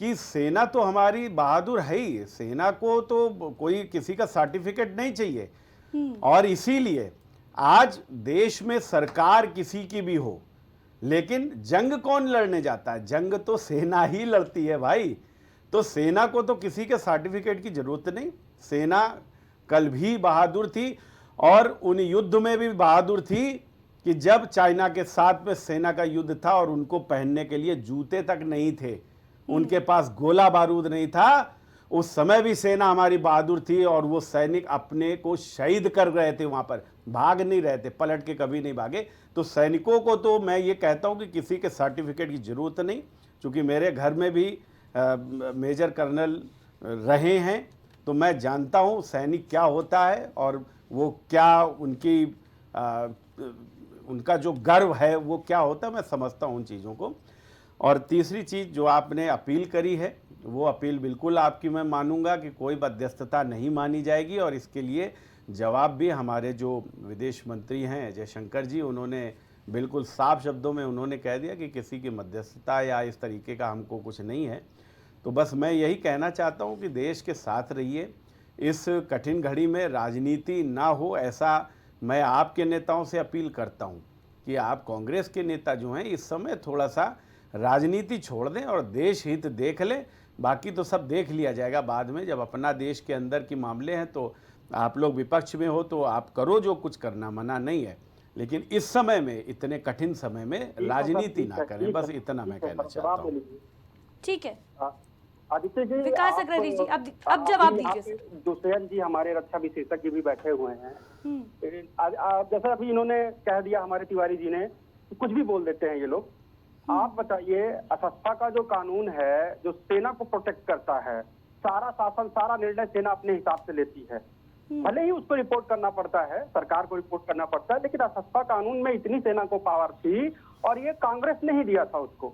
कि सेना तो हमारी बहादुर है ही, सेना को तो कोई किसी का सर्टिफिकेट नहीं चाहिए। और इसीलिए आज देश में सरकार किसी की भी हो, लेकिन जंग कौन लड़ने जाता है? जंग तो सेना ही लड़ती है भाई। तो सेना को तो किसी के सर्टिफिकेट की जरूरत नहीं। सेना कल भी बहादुर थी और उन युद्ध में भी बहादुर थी कि जब चाइना के साथ में सेना का युद्ध था और उनको पहनने के लिए जूते तक नहीं थे, उनके पास गोला बारूद नहीं था, उस समय भी सेना हमारी बहादुर थी और वो सैनिक अपने को शहीद कर रहे थे, वहां पर भाग नहीं रहे थे, पलट के कभी नहीं भागे। तो सैनिकों को तो मैं ये कहता हूं कि किसी के सर्टिफिकेट की जरूरत नहीं, क्योंकि मेरे घर में भी मेजर कर्नल रहे हैं तो मैं जानता हूं सैनिक क्या होता है और वो क्या उनका जो गर्व है वो क्या होता है, मैं समझता हूं उन चीज़ों को। और तीसरी चीज़ जो आपने अपील करी है वो अपील बिल्कुल आपकी मैं मानूंगा कि कोई मध्यस्थता नहीं मानी जाएगी, और इसके लिए जवाब भी हमारे जो विदेश मंत्री हैं जयशंकर जी, उन्होंने बिल्कुल साफ शब्दों में उन्होंने कह दिया कि किसी की मध्यस्थता या इस तरीके का हमको कुछ नहीं है। तो बस मैं यही कहना चाहता हूं कि देश के साथ रहिए, इस कठिन घड़ी में राजनीति ना हो, ऐसा मैं आपके नेताओं से अपील करता हूं कि आप कांग्रेस के नेता जो हैं इस समय थोड़ा सा राजनीति छोड़ दें और देश हित देख लें। बाकी तो सब देख लिया जाएगा बाद में, जब अपना देश के अंदर के मामले हैं तो आप लोग विपक्ष में हो तो आप करो जो कुछ करना, मना नहीं है, लेकिन इस समय में, इतने कठिन समय में राजनीति ना करें, बस इतना मैं कहना चाहता हूँ। ठीक है आदित्य जी, विकास अग्रणी जी, अब जवाब दीजिए। दुष्यंत जी हमारे रक्षा विशेषज्ञ भी बैठे हुए हैं। जैसा अभी इन्होंने कह दिया हमारे तिवारी जी ने, कुछ भी बोल देते हैं ये लोग। आप बताइए, असस्था का जो कानून है जो सेना को प्रोटेक्ट करता है, सारा शासन, सारा निर्णय सेना अपने हिसाब से लेती है। भले ही उसको रिपोर्ट करना पड़ता है, सरकार को रिपोर्ट करना पड़ता है, लेकिन असस्था कानून में इतनी सेना को पावर थी और ये कांग्रेस ने ही दिया था उसको,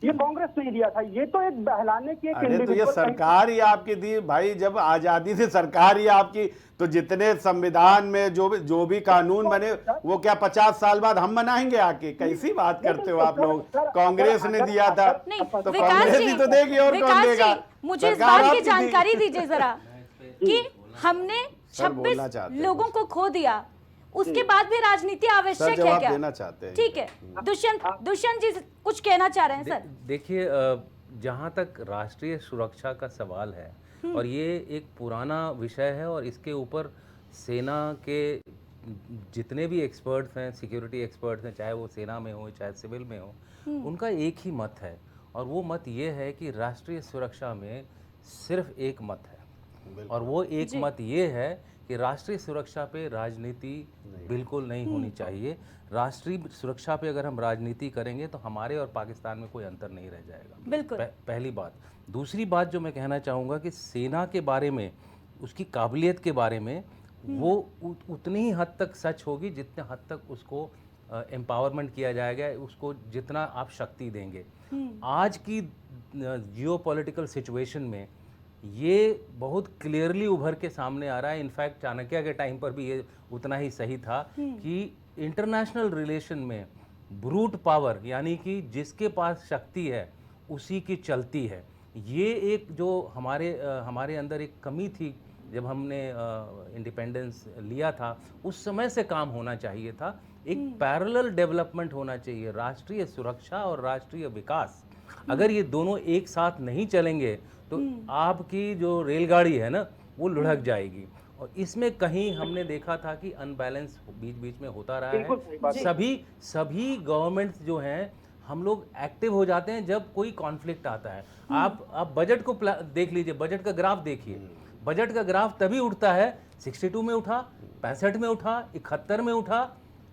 ये कांग्रेस ने ही दिया था। ये तो एक बहलाने की एक अरे तो ये इंडिविजुअल सरकार ही आपकी दी भाई, जब आजादी से सरकार ही आपकी, तो जितने संविधान में जो भी कानून बने वो क्या 50 साल बाद हम बनाएंगे आके? कैसी बात करते हो आप लोग? कांग्रेस ने दिया था नहीं, तो विकास कांग्रेस जी, ही तो देगी, और कौन विकास देगा? जी, मुझे इस सरकार बात की आपकी जानकारी थी। दीजिए जरा कि हमने सर, बोलना 26 चाहते हैं लोगों को खो दिया, उसके बाद भी राजनीति आवश्यक है जवाब क्या? देना चाहते हैं। ठीक है, दुष्यंत जी कुछ कहना चाह रहे हैं सर? देखिए, जहाँ तक राष्ट्रीय सुरक्षा का सवाल है, और ये एक पुराना विषय है, और इसके ऊपर सेना के जितने भी एक्सपर्ट्स हैं, सिक्योरिटी एक्सपर्ट्स हैं, चाहे वो सेना में हो चाहे सिविल में हो, उनका एक ही मत है, और वो मत ये है कि राष्ट्रीय सुरक्षा में सिर्फ एक मत है, और वो एक मत ये है कि राष्ट्रीय सुरक्षा पे राजनीति बिल्कुल नहीं होनी चाहिए। राष्ट्रीय सुरक्षा पे अगर हम राजनीति करेंगे तो हमारे और पाकिस्तान में कोई अंतर नहीं रह जाएगा। बिल्कुल। पहली बात। दूसरी बात जो मैं कहना चाहूँगा कि सेना के बारे में, उसकी काबिलियत के बारे में, वो उतनी ही हद तक सच होगी जितने हद तक उसको एम्पावरमेंट किया जाएगा, उसको जितना आप शक्ति देंगे। आज की जियोपॉलिटिकल सिचुएशन में ये बहुत क्लियरली उभर के सामने आ रहा है। इनफैक्ट चाणक्य के टाइम पर भी ये उतना ही सही था कि इंटरनेशनल रिलेशन में ब्रूट पावर, यानी कि जिसके पास शक्ति है उसी की चलती है। ये एक जो हमारे अंदर एक कमी थी जब हमने इंडिपेंडेंस लिया था, उस समय से काम होना चाहिए था। एक पैरेलल डेवलपमेंट होना चाहिए, राष्ट्रीय सुरक्षा और राष्ट्रीय विकास। अगर ये दोनों एक साथ नहीं चलेंगे तो आपकी जो रेलगाड़ी है ना, वो लुढ़क जाएगी। और इसमें कहीं हमने देखा था कि अनबैलेंस बीच बीच में होता रहा है। सभी गवर्नमेंट्स जो हैं, हम लोग एक्टिव हो जाते हैं जब कोई कॉन्फ्लिक्ट आता है। आप बजट को देख लीजिए, बजट का ग्राफ देखिए। बजट का ग्राफ तभी उठता है, 62 में उठा, 65 में उठा, 71 में उठा,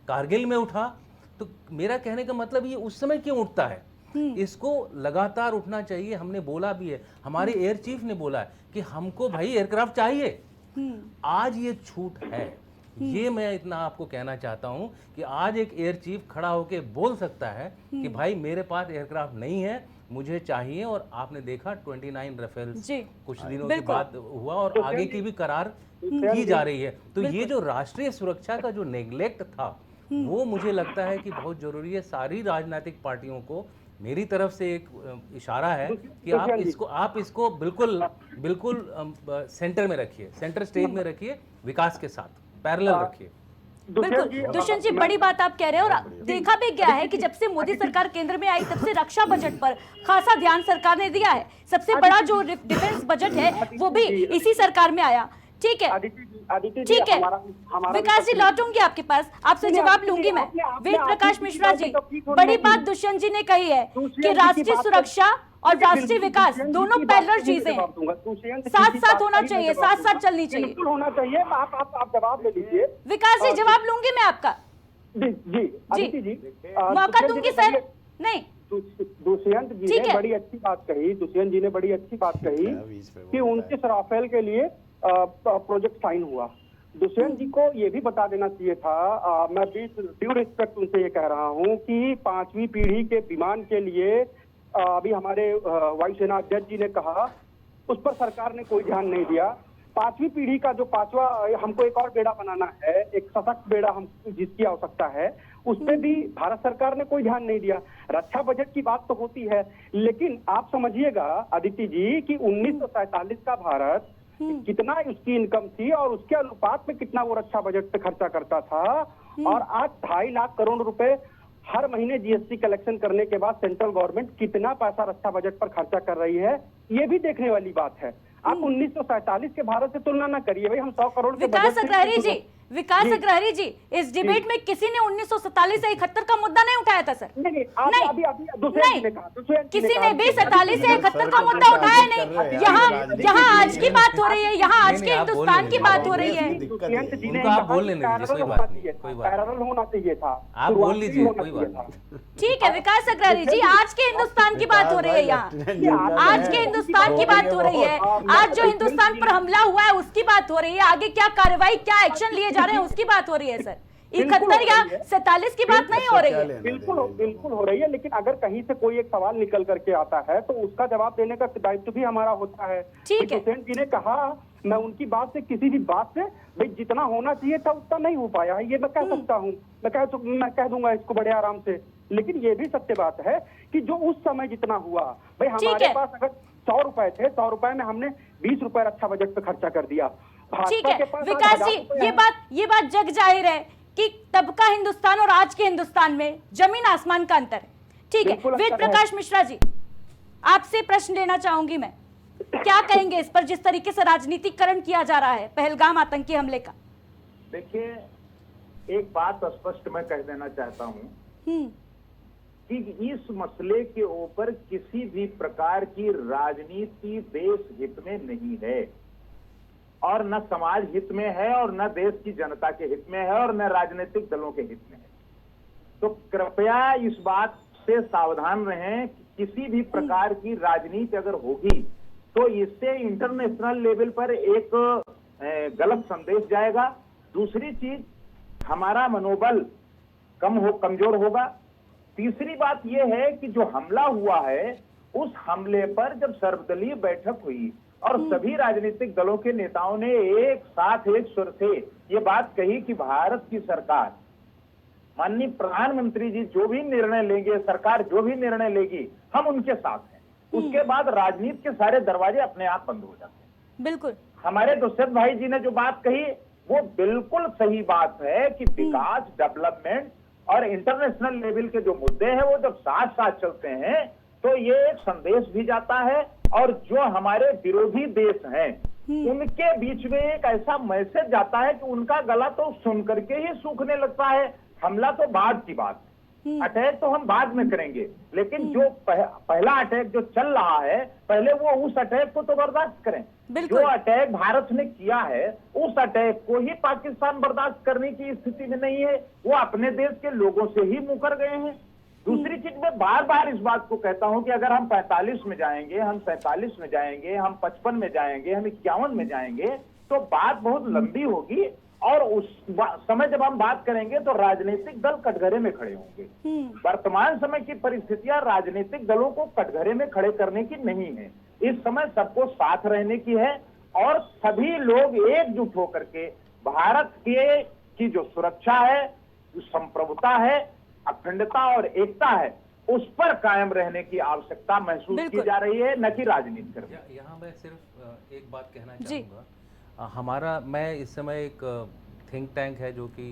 कारगिल में उठा। तो मेरा कहने का मतलब ये उस समय क्यों उठता है? इसको लगातार उठना चाहिए। हमने बोला भी है, हमारे एयर चीफ ने बोला है कि हमको भाई एयरक्राफ्ट चाहिए। आज ये छूट है। ये मैं इतना आपको कहना चाहता हूं कि आज एक एयर चीफ खड़ा होकर बोल सकता है कि भाई मेरे पास एयरक्राफ्ट नहीं है, मुझे चाहिए। और आपने देखा 29 राफेल कुछ दिनों के बाद हुआ, और आगे की भी करार की जा रही है। तो ये जो राष्ट्रीय सुरक्षा का जो नेग्लेक्ट था, वो मुझे लगता है कि बहुत जरूरी है। सारी राजनीतिक पार्टियों को मेरी तरफ से एक इशारा है कि आप इसको बिल्कुल सेंटर में रखिए, सेंटर स्टेज में रखिए, विकास के साथ पैरेलल रखिए। बिल्कुल दुष्यंत जी, बड़ी बात आप कह रहे हैं। और देखा भी गया है कि जब से मोदी सरकार केंद्र में आई तब से रक्षा बजट पर खासा ध्यान सरकार ने दिया है। सबसे बड़ा जो डिफेंस बजट है वो भी इसी सरकार में आया। ठीक है, ठीक है, विकास जी लौटूंगी आपके पास, आपसे जवाब लूंगी मैं। वेद प्रकाश मिश्रा जी, बड़ी बात दुष्यंत जी ने कही है कि राष्ट्रीय सुरक्षा और राष्ट्रीय विकास दोनों पैरेलल चीजें साथ साथ होना चाहिए, साथ साथ चलनी चाहिए, होना चाहिए। आप जवाब ले लीजिए। विकास जी जवाब लूंगी मैं आपका। जी मौका दूंगी सर। नहीं, दुष्यंत जी ने बड़ी अच्छी बात कही, दुष्यंत जी ने बड़ी अच्छी बात कही कि 29 राफेल के लिए प्रोजेक्ट साइन हुआ। दुष्यंत जी को ये भी बता देना चाहिए था, मैं भी ड्यू रिस्पेक्ट उनसे ये कह रहा हूँ कि 5वीं पीढ़ी के विमान के लिए अभी हमारे वायुसेना अध्यक्ष जी ने कहा, उस पर सरकार ने कोई ध्यान नहीं दिया। 5वीं पीढ़ी का जो 5वां, हमको एक और बेड़ा बनाना है, एक सशक्त बेड़ा हम जिसकी आवश्यका है, उस पर भी भारत सरकार ने कोई ध्यान नहीं दिया। रक्षा बजट की बात तो होती है, लेकिन आप समझिएगा आदित्य जी कि 1947 का भारत कितना उसकी इनकम थी और उसके अनुपात में कितना वो रक्षा बजट पे खर्चा करता था। और आज 2.5 लाख करोड़ रुपए हर महीने जीएसटी कलेक्शन करने के बाद सेंट्रल गवर्नमेंट कितना पैसा रक्षा बजट पर खर्चा कर रही है, ये भी देखने वाली बात है। आप 1947 के भारत से तुलना ना करिए भाई, हम 100 करोड़ के विकास अग्रहरी जी, इस डिबेट में किसी ने 1947 से 71 का मुद्दा नहीं उठाया था सर। नहीं, किसी ने भी 47 से 71 का मुद्दा उठाया नहीं। यहाँ आज की बात हो रही है, यहाँ आज के हिंदुस्तान की बात हो रही है। आप बोल लेना, कोई बात नहीं, पैरेलल होना चाहिए था, आप बोल लीजिए, कोई बात नहीं। ठीक है विकास अग्रहरी जी, आज के हिंदुस्तान की बात हो रही है, यहाँ आज के हिंदुस्तान की बात हो रही है। आज जो हिंदुस्तान पर हमला हुआ है उसकी बात हो रही है, आगे क्या कार्रवाई, क्या एक्शन लिए जा रहे हैं उसकी बात हो रही है सर। 71 या 47 की बात नहीं हो रही है। बिल्कुल हो रही है, लेकिन अगर कहीं से कोई एक सवाल निकल करके आता है तो उसका जवाब देने का दायित्व भी हमारा होता है। ठीक है, हुसैन जी ने कहा, मैं उनकी बात से, किसी भी बात से भाई जितना होना चाहिए था उतना नहीं हो पाया है, ये मैं कह सकता हूँ, मैं कह दूंगा इसको बड़े आराम से। लेकिन ये भी सत्य बात है कि जो उस समय जितना हुआ, भाई हमारे पास अगर 100 रुपए थे, 100 रुपए में हमने 20 रुपए रक्षा बजट पे खर्चा कर दिया। ठीक है विकास जी, ये बात जग जाहिर है कि तब का हिंदुस्तान और आज के हिंदुस्तान में जमीन आसमान का अंतर है। ठीक है, वेद प्रकाश मिश्रा जी। आपसे प्रश्न लेना चाहूंगी मैं, क्या कहेंगे इस पर, जिस तरीके से राजनीतिकरण किया जा रहा है पहलगाम आतंकी हमले का? देखिए, एक बात स्पष्ट मैं कह देना चाहता हूं कि इस मसले के ऊपर किसी भी प्रकार की राजनीति देश हित में नहीं है, और न समाज हित में है, और न देश की जनता के हित में है, और न राजनीतिक दलों के हित में है। तो कृपया इस बात से सावधान रहें कि किसी भी प्रकार की राजनीति अगर होगी तो इससे इंटरनेशनल लेवल पर एक गलत संदेश जाएगा। दूसरी चीज, हमारा मनोबल कमजोर होगा। तीसरी बात यह है कि जो हमला हुआ है, उस हमले पर जब सर्वदलीय बैठक हुई और सभी राजनीतिक दलों के नेताओं ने एक साथ एक स्वर से ये बात कही कि भारत की सरकार, माननीय प्रधानमंत्री जी जो भी निर्णय लेंगे, सरकार जो भी निर्णय लेगी, हम उनके साथ हैं। उसके बाद राजनीति के सारे दरवाजे अपने आप बंद हो जाते हैं। बिल्कुल, हमारे दुष्यंत भाई जी ने जो बात कही वो बिल्कुल सही बात है कि विकास, डेवलपमेंट और इंटरनेशनल लेवल के जो मुद्दे हैं वो जब साथ साथ चलते हैं तो ये एक संदेश भी जाता है, और जो हमारे विरोधी देश हैं उनके बीच में एक ऐसा मैसेज जाता है कि उनका गला तो सुन करके ही सूखने लगता है। हमला तो बाद की बात है, अटैक तो हम बाद में करेंगे, लेकिन जो पहला अटैक जो चल रहा है, पहले वो उस अटैक को तो बर्दाश्त करें। जो अटैक भारत ने किया है उस अटैक को ही पाकिस्तान बर्दाश्त करने की स्थिति में नहीं है, वो अपने देश के लोगों से ही मुकर गए हैं। दूसरी चीज, मैं बार बार इस बात को कहता हूं कि अगर हम 45 में जाएंगे, हम 47 में जाएंगे, हम 55 में जाएंगे, हम 51 में जाएंगे तो बात बहुत लंबी होगी, और उस समय जब हम बात करेंगे तो राजनीतिक दल कटघरे में खड़े होंगे। वर्तमान समय की परिस्थितियां राजनीतिक दलों को कटघरे में खड़े करने की नहीं है। इस समय सबको साथ रहने की है, और सभी लोग एकजुट होकर के भारत की जो सुरक्षा है, जो संप्रभुता है, अखंडता और एकता है, उस पर कायम रहने की आवश्यकता महसूस की जा रही है, न कि राजनीति करनी। यहाँ मैं सिर्फ एक बात कहना चाहूँगा। मैं इस समय एक थिंक टैंक है जो कि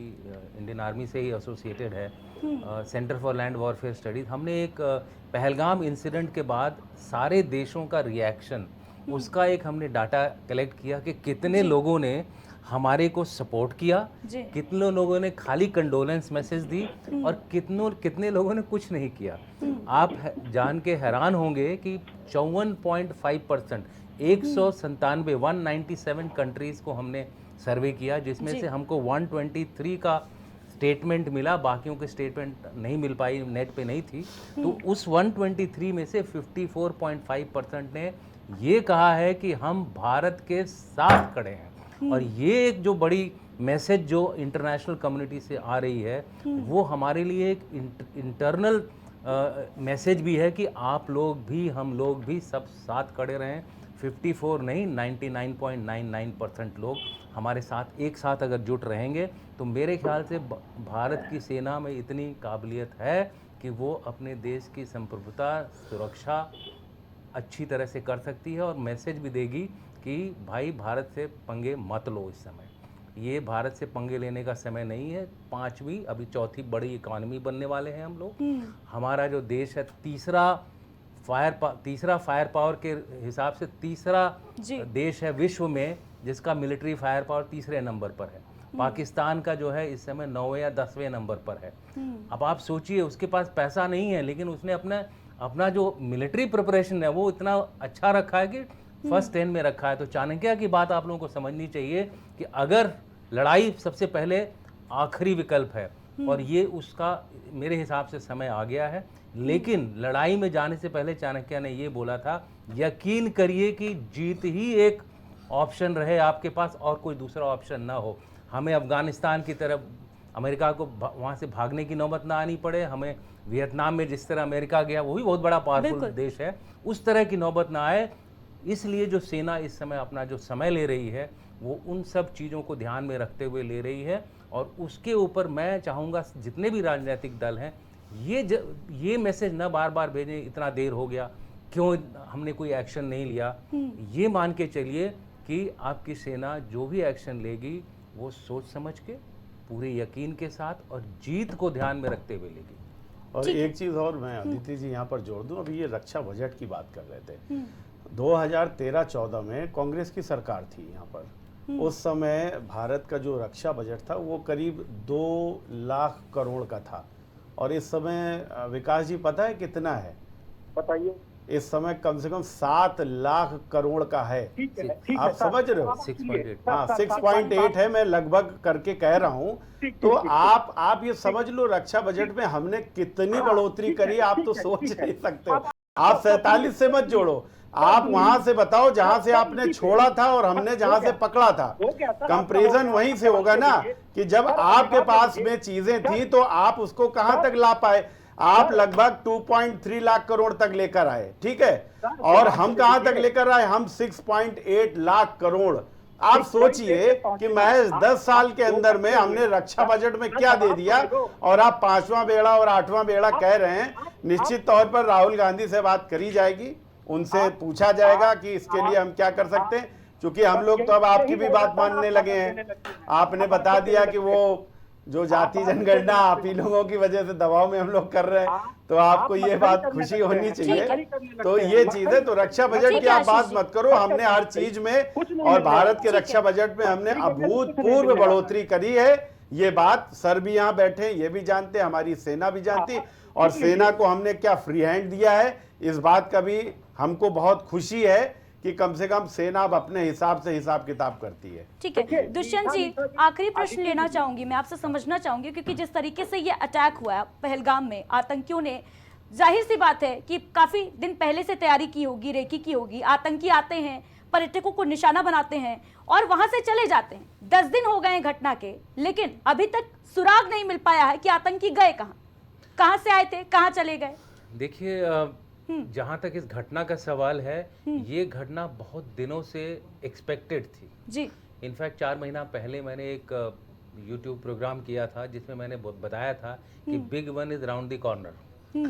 इंडियन आर्मी से ही एसोसिएटेड है, centre for land warfare studies. हमने एक पहलगाम इंसिडेंट के बाद सारे देशों का रिएक्शन, उसका एक हमने डाटा कलेक्ट किया कि कितने लोगों ने हमारे को सपोर्ट किया, कितने लोगों ने खाली कंडोलेंस मैसेज दी, और कितने लोगों ने कुछ नहीं किया। आप जान के हैरान होंगे कि 54.5%, 197 कंट्रीज को हमने सर्वे किया, जिसमें से हमको 123 का स्टेटमेंट मिला, बाकियों के स्टेटमेंट नहीं मिल पाई, नेट पे नहीं थी। तो उस 123 में से 54.5% ने ये कहा है कि हम भारत के साथ खड़े हैं। और ये एक जो बड़ी मैसेज जो इंटरनेशनल कम्युनिटी से आ रही है, वो हमारे लिए एक इंटरनल मैसेज भी है कि आप लोग भी, हम लोग भी सब साथ खड़े रहें। 54 नहीं, 99.99% लोग हमारे साथ एक साथ अगर जुट रहेंगे तो मेरे ख्याल से भारत की सेना में इतनी काबिलियत है कि वो अपने देश की संप्रभुता, सुरक्षा अच्छी तरह से कर सकती है, और मैसेज भी देगी कि भाई भारत से पंगे मत लो। इस समय ये भारत से पंगे लेने का समय नहीं है। 5वीं, अभी 4थी बड़ी इकॉनमी बनने वाले हैं हम लोग। हमारा जो देश है तीसरा फायर पावर के हिसाब से तीसरा देश है विश्व में जिसका मिलिट्री फायर पावर तीसरे नंबर पर है। पाकिस्तान का जो है इस समय 9वें या 10वें नंबर पर है। अब आप सोचिए, उसके पास पैसा नहीं है, लेकिन उसने अपना जो मिलिट्री प्रिपरेशन है वो इतना अच्छा रखा है कि फर्स्ट 10 में रखा है। तो चाणक्य की बात आप लोगों को समझनी चाहिए कि अगर लड़ाई सबसे पहले आखिरी विकल्प है, और ये उसका मेरे हिसाब से समय आ गया है। लेकिन लड़ाई में जाने से पहले चाणक्य ने ये बोला था, यकीन करिए कि जीत ही एक ऑप्शन रहे आपके पास, और कोई दूसरा ऑप्शन ना हो। हमें अफगानिस्तान की तरफ अमेरिका को वहाँ से भागने की नौबत ना आनी पड़े, हमें वियतनाम में जिस तरह अमेरिका गया, वो भी बहुत बड़ा पावरफुल देश है, उस तरह की नौबत ना आए। इसलिए जो सेना इस समय अपना जो समय ले रही है वो उन सब चीज़ों को ध्यान में रखते हुए ले रही है। और उसके ऊपर मैं चाहूँगा जितने भी राजनीतिक दल हैं ये मैसेज न बार बार भेजें, इतना देर हो गया, क्यों हमने कोई एक्शन नहीं लिया। ये मान के चलिए कि आपकी सेना जो भी एक्शन लेगी वो सोच समझ के, पूरे यकीन के साथ और जीत को ध्यान में रखते हुए लेगी। और एक चीज़ और मैं अदिति जी यहाँ पर जोड़ दूं, अभी ये रक्षा बजट की बात कर रहे थे। 2013-14 में कांग्रेस की सरकार थी यहाँ पर। उस समय भारत का जो रक्षा बजट था वो करीब 2 लाख करोड़ का था, और इस समय विकास जी पता है कितना है? बताइए। इस समय कम से कम 7 लाख करोड़ का है। ठीक है, आप समझ रहे हो? 6.8। हाँ, 6.8 है, मैं लगभग करके कह रहा हूँ। तो आप ये समझ लो रक्षा बजट में हमने कितनी बढ़ोतरी करी, आप तो सोच नहीं सकते हो। आप 47 से मत जोड़ो, आप वहां से बताओ जहां से आपने छोड़ा था और हमने जहां से पकड़ा था। कंपैरिजन वहीं से होगा ना, कि जब आपके पास में चीजें थी तो आप उसको कहां तक ला पाए। आप लगभग 2.3 लाख करोड़ तक लेकर आए, ठीक है, और हम कहां तक लेकर आए? हम 6.8 लाख करोड़। आप सोचिए कि महज 10 साल के अंदर में हमने रक्षा बजट में क्या दे दिया, और आप 5वां बेड़ा और 8वां बेड़ा कह रहे हैं। निश्चित तौर पर राहुल गांधी से बात करी जाएगी, उनसे पूछा जाएगा कि इसके लिए हम क्या कर सकते हैं, क्योंकि हम लोग तो अब आपकी भी बात मानने लगे हैं। आपने बता दिया कि वो जो जाति जनगणना आप ही लोगों की वजह से दबाव में हम लोग कर रहे हैं, तो आपको ये बात खुशी होनी चाहिए। तो ये चीज है। तो रक्षा बजट की आप बात मत करो, हमने हर चीज में, और भारत के रक्षा बजट में हमने अभूतपूर्व बढ़ोतरी करी है। ये बात सर भी यहाँ बैठे ये भी जानते, हमारी सेना भी जानती, और सेना को हमने क्या फ्री हैंड दिया है, इस बात का भी हमको बहुत खुशी है कि कम से कम सेना अब अपने हिसाब से हिसाब किताब करती है। ठीक है दुष्यंत जी, आखिरी प्रश्न लेना चाहूंगी मैं आपसे, समझना चाहूंगी, क्योंकि जिस तरीके से ये अटैक हुआ है पहलगाम में आतंकियों ने, जाहिर सी बात है कि काफी दिन पहले से तैयारी की होगी, रेकी की होगी। आतंकी आते हैं, पर्यटकों को निशाना बनाते हैं और वहां से चले जाते हैं। 10 दिन हो गए घटना के, लेकिन अभी तक सुराग नहीं मिल पाया है कि आतंकी गए कहां से आए थे, कहां चले गए। देखिए, जहां तक इस घटना का सवाल है, ये घटना बहुत दिनों से एक्सपेक्टेड थी जी। इनफैक्ट 4 महीना पहले मैंने एक यूट्यूब प्रोग्राम किया था जिसमें मैंने बताया था कि big one is round the corner.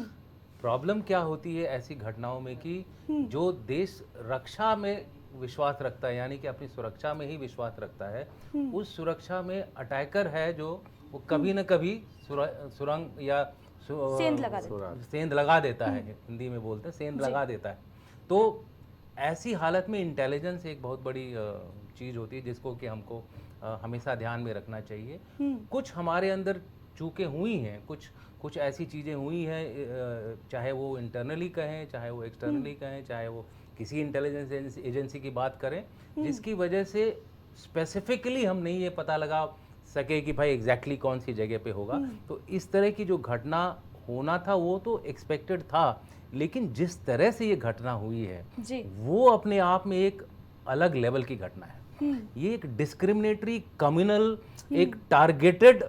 Problem क्या होती है ऐसी घटनाओं में कि जो देश रक्षा में विश्वास रखता है, यानी कि अपनी सुरक्षा में ही विश्वास रखता है, उस सुरक्षा में अटैकर है जो वो कभी न कभी सुरंग या सेंध लगा देता है, हिंदी में बोलते हैं सेंध लगा देता है। तो ऐसी हालत में इंटेलिजेंस एक बहुत बड़ी चीज़ होती है जिसको कि हमको हमेशा ध्यान में रखना चाहिए। कुछ हमारे अंदर चूकें हुई हैं, कुछ ऐसी चीज़ें हुई हैं, चाहे वो इंटरनली कहें, चाहे वो एक्सटर्नली कहें, चाहे वो किसी इंटेलिजेंस एजेंसी की बात करें, जिसकी वजह से स्पेसिफिकली हम नहीं ये पता लगा सके कि भाई एग्जैक्टली कौन सी जगह पे होगा। तो इस तरह की जो घटना होना था वो तो एक्सपेक्टेड था, लेकिन जिस तरह से ये घटना हुई है वो अपने आप में एक अलग लेवल की घटना है। ये एक डिस्क्रिमिनेटरी कम्युनल, एक टारगेटेड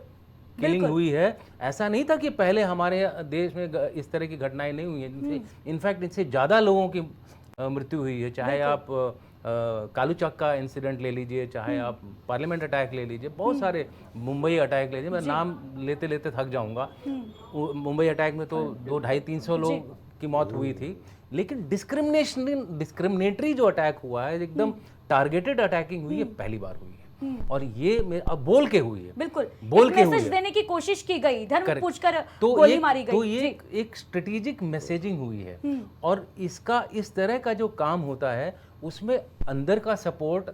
किलिंग हुई है। ऐसा नहीं था कि पहले हमारे देश में इस तरह की घटनाएं नहीं हुई हैं। इनफैक्ट इनसे ज़्यादा लोगों की मृत्यु हुई है। चाहे आप कालू चक का इंसिडेंट ले लीजिए, चाहे आप पार्लियामेंट अटैक ले लीजिए, बहुत सारे, मुंबई अटैक ले लीजिए, मैं नाम लेते लेते थक जाऊंगा। मुंबई अटैक में तो 200-250 लोग की मौत हुई थी, लेकिन डिस्क्रिमिनेटरी जो अटैक हुआ है, एकदम टारगेटेड अटैकिंग हुई है, पहली बार हुई है। और ये अब बोल के हुई है, बिल्कुल बोल के हुई मैसेज है, देने की कोशिश की गई, धर्म पूछकर तो गोली मारी गई। तो ये एक स्ट्रेटेजिक मैसेजिंग हुई है, और इसका इस तरह का जो काम होता है उसमें अंदर का सपोर्ट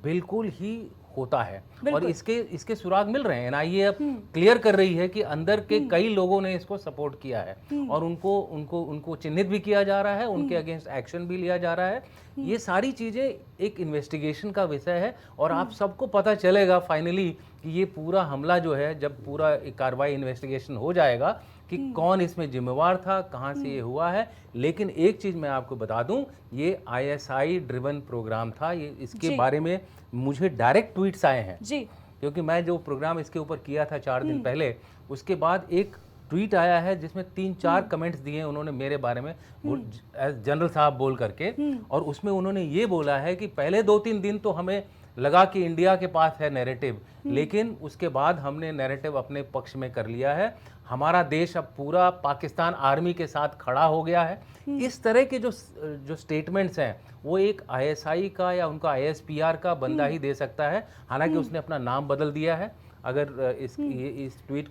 बिल्कुल ही होता है, और इसके सुराग मिल रहे हैं। एनआईए अब क्लियर कर रही है कि अंदर के कई लोगों ने इसको सपोर्ट किया है, और उनको चिन्हित भी किया जा रहा है, उनके अगेंस्ट एक्शन भी लिया जा रहा है। ये सारी चीज़ें एक इन्वेस्टिगेशन का विषय है, और आप सबको पता चलेगा फाइनली कि ये पूरा हमला जो है, जब पूरा कार्रवाई इन्वेस्टिगेशन हो जाएगा कि कौन इसमें जिम्मेवार था, कहाँ से ये हुआ है। लेकिन एक चीज़ मैं आपको बता दूं, ये ISI ड्रिवन प्रोग्राम था। ये इसके बारे में मुझे डायरेक्ट ट्वीट्स आए हैं जी, क्योंकि मैं जो प्रोग्राम इसके ऊपर किया था 4 दिन पहले, उसके बाद एक ट्वीट आया है जिसमें 3-4 कमेंट्स दिए उन्होंने मेरे बारे में जनरल साहब बोल करके, और उसमें उन्होंने ये बोला है कि पहले 2-3 दिन तो हमें लगा कि इंडिया के पास है नैरेटिव, लेकिन उसके बाद हमने नैरेटिव अपने पक्ष में कर लिया है। हमारा देश अब पूरा पाकिस्तान आर्मी के साथ खड़ा हो गया है। इस तरह के जो स्टेटमेंट्स हैं वो एक ISI का या उनका ISPR का बंदा ही दे सकता है। हालांकि उसने अपना नाम बदल दिया है, अगर इस ट्वीट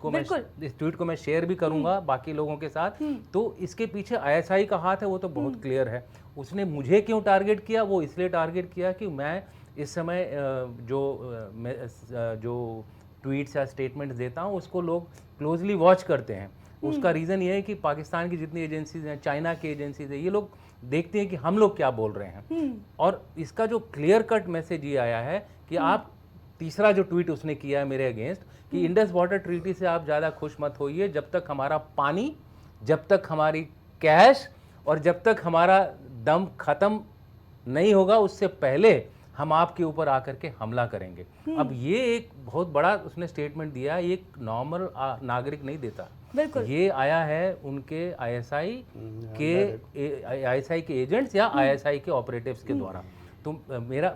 को मैं शेयर भी करूंगा बाकी लोगों के साथ, तो इसके पीछे आईएसआई का हाथ है, वो तो बहुत क्लियर है। उसने मुझे क्यों टारगेट किया? वो इसलिए टारगेट किया कि मैं इस समय जो ट्वीट्स या स्टेटमेंट्स देता हूँ उसको लोग क्लोजली वॉच करते हैं। उसका रीज़न ये है कि पाकिस्तान की जितनी एजेंसीज हैं, चाइना की एजेंसीज हैं, ये लोग देखते हैं कि हम लोग क्या बोल रहे हैं। और इसका जो क्लियर कट मैसेज ये आया है कि आप, तीसरा जो ट्वीट उसने किया है मेरे अगेंस्ट कि इंडस वाटर ट्रीटी से आप ज़्यादा खुश मत होइए, जब तक हमारा पानी, जब तक हमारी कैश और जब तक हमारा दम ख़त्म नहीं होगा उससे पहले हम आपके ऊपर आकर के हमला करेंगे। अब ये एक बहुत बड़ा उसने स्टेटमेंट दिया, ये एक नॉर्मल नागरिक नहीं देता। बिल्कुल। ये आया है उनके आईएसआई के एजेंट्स या आईएसआई के ऑपरेटिव्स के द्वारा। तो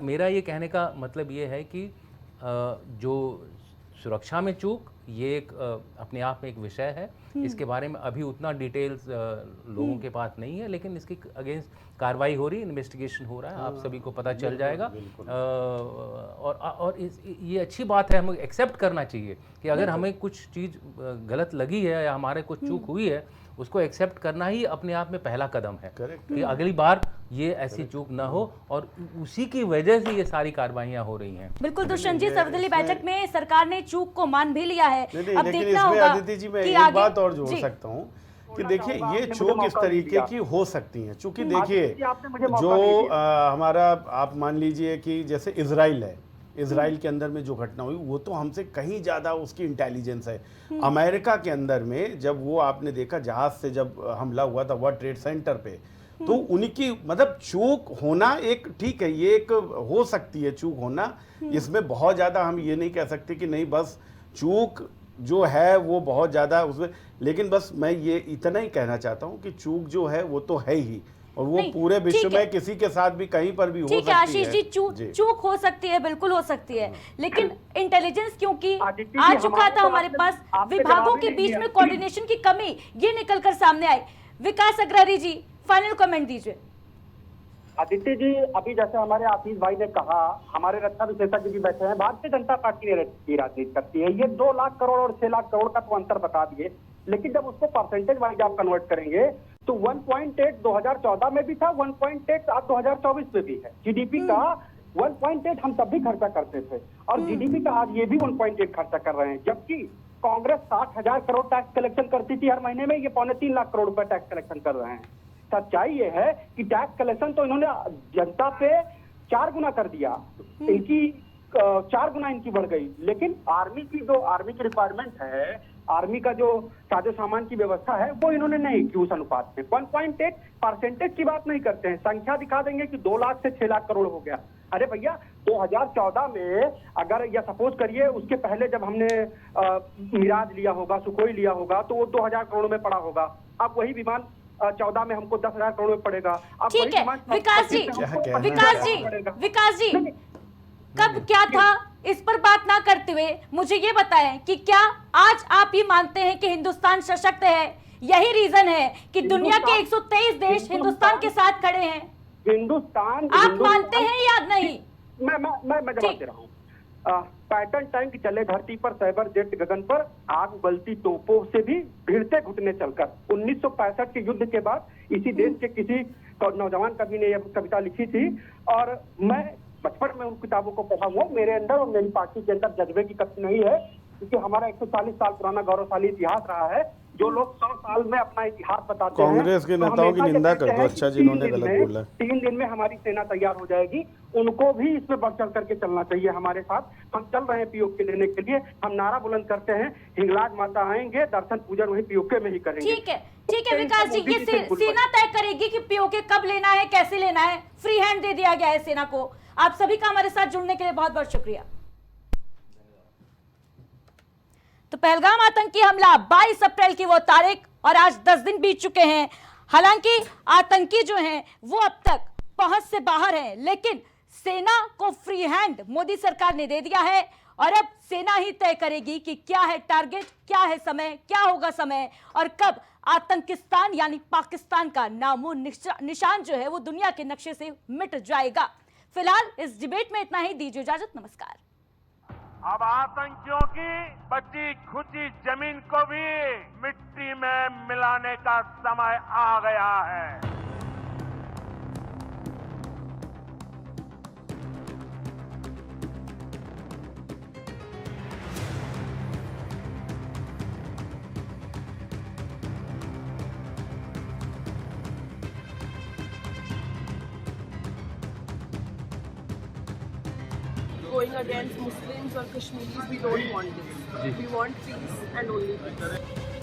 मेरा ये कहने का मतलब ये है कि जो सुरक्षा में चूक, ये एक अपने आप में एक विषय है। इसके बारे में अभी उतना डिटेल्स लोगों के पास नहीं है, लेकिन इसके अगेंस्ट कार्रवाई हो रही है, इन्वेस्टिगेशन हो रहा है, आप सभी को पता चल जाएगा। और ये अच्छी बात है, हमें एक्सेप्ट करना चाहिए कि अगर हमें कुछ चीज़ गलत लगी है या हमारे कुछ चूक हुई है, उसको एक्सेप्ट करना ही अपने आप में पहला कदम है कि अगली बार ये ऐसी चूक ना हो, और उसी की वजह से ये सारी कार्रवाइयां हो रही हैं। बिल्कुल दुष्यंत जी, सर्वदलीय बैठक में सरकार ने चूक को मान भी लिया है। नहीं, अब लेकिन देखना इसमें होगा आदित्य जी मैं कि एक आगे बात और जोड़ सकता हूँ कि देखिए ये चूक इस तरीके की हो सकती है, चूंकि देखिए जो हमारा, आप मान लीजिए कि जैसे इजराइल है, इजराइल के अंदर में जो घटना हुई वो तो हमसे कहीं ज़्यादा उसकी इंटेलिजेंस है। अमेरिका के अंदर में जब वो आपने देखा जहाज से जब हमला हुआ था वर्ल्ड ट्रेड सेंटर पे, तो उनकी मतलब चूक होना एक ठीक है, ये एक हो सकती है चूक होना, इसमें बहुत ज़्यादा हम ये नहीं कह सकते कि नहीं बस चूक जो है वो बहुत ज़्यादा उसमें, लेकिन बस मैं ये इतना ही कहना चाहता हूँ कि चूक जो है वो तो है ही, और वो पूरे विश्व में किसी के साथ भी कहीं पर भी हो सकती है। ठीक है आशीष जी, चूक हो सकती है, बिल्कुल हो सकती है, लेकिन इंटेलिजेंस क्योंकि आ चुका था हमारे पास, विभागों के बीच में कोऑर्डिनेशन की कमी ये निकलकर सामने आई। विकास अग्रवाल जी, फाइनल कमेंट दीजिए। आदित्य जी, अभी जैसे हमारे आशीष भाई ने कहा, हमारे रक्षा विशेषज्ञ भी बैठे हैं, भारतीय जनता पार्टी ने की राजनीति करती है, ये 2 लाख करोड़ और 6 लाख करोड़ का तो अंतर बता दिए, लेकिन जब उसको परसेंटेज वाइज आप कन्वर्ट करेंगे तो 1.8 2014 में भी था, 1.8 आज 2024 में भी है। जीडीपी का 1.8 हम तब भी खर्चा करते थे, और जीडीपी का आज ये भी 1.8 खर्चा कर रहे हैं, जबकि कांग्रेस 60,000 करोड़ टैक्स कलेक्शन करती थी हर महीने में, ये 2.25 लाख करोड़ रुपए टैक्स कलेक्शन कर रहे हैं। सच्चाई ये है कि टैक्स कलेक्शन तो इन्होंने जनता पे 4 गुना कर दिया, इनकी 4 गुना इनकी बढ़ गई, लेकिन आर्मी की रिक्वायरमेंट है, आर्मी का जो साजो सामान की व्यवस्था है वो इन्होंने नहीं की उस अनुपात में। 1.8 परसेंटेज की बात नहीं करते हैं, संख्या दिखा देंगे कि 2 लाख से 6 लाख करोड़ हो गया। अरे भैया 2014 में अगर या सपोज करिए उसके पहले जब हमने मिराज लिया होगा, सुखोई लिया होगा, तो वो 2000 करोड़ में पड़ा होगा। अब वही विमान 14 में हमको 10,000 करोड़ में पड़ेगा। अब ठीक है विकास जी, कब क्या था इस पर बात ना करते हुए मुझे ये बताएं कि क्या आज आप ये मानते हैं कि हिंदुस्तान सशक्त है? यही रीजन है कि दुनिया के 123 देश हिंदुस्तान के साथ खड़े हैं। आप मानते हैं या नहीं? मैं जवाब दे रहा हूँ। पैटर्न टैंक चले धरती पर, साइबर जेट गगन पर, आग उगलती तोपों से भी भिड़ते घुटने चलकर। 1965 के युद्ध के बाद इसी देश के किसी नौजवान कवि ने यह कविता लिखी थी, और मैं बचपन में उन किताबों को पढ़ा हुआ। मेरे अंदर और मेरी पार्टी के अंदर जज्बे की कमी नहीं है, क्योंकि हमारा 140 साल पुराना गौरवशाली इतिहास रहा है। जो लोग 100 साल में अपना इतिहास बताते हैं, कांग्रेस के नेताओं की निंदा कर दो, अच्छा जिन्होंने गलत बोला। 3 दिन में हमारी सेना तैयार हो जाएगी, उनको भी इसमें बढ़ चढ़ करके चलना चाहिए हमारे साथ। हम चल रहे हैं पीओके लेने के लिए, हम नारा बुलंद करते हैं, हिंगलाज माता आएंगे, दर्शन पूजन वही पीओके में ही करेंगे। ठीक है विकास जी, ये सेना तय करेगी कि पीओके कब लेना है, कैसे लेना है। फ्री हैंड दे दिया गया है सेना को। आप सभी का हमारे साथ जुड़ने के लिए बहुत बहुत शुक्रिया। तो पहलगाम आतंकी हमला 22 अप्रैल की वो तारीख, और आज 10 दिन बीत चुके हैं। हालांकि आतंकी जो हैं वो अब तक पहुंच से बाहर हैं, लेकिन सेना को फ्री हैंड मोदी सरकार ने दे दिया है, और अब सेना ही तय करेगी कि क्या है टारगेट, क्या है समय, क्या होगा समय, और कब आतंकिस्तान यानी पाकिस्तान का नामो निशान जो है वो दुनिया के नक्शे से मिट जाएगा। फिलहाल इस डिबेट में इतना ही, दीजिए इजाजत, नमस्कार। अब आतंकियों की बची खुची जमीन को भी मिट्टी में मिलाने का समय आ गया है। Going against Muslims or Kashmiris, we don't want this. We want peace and only peace.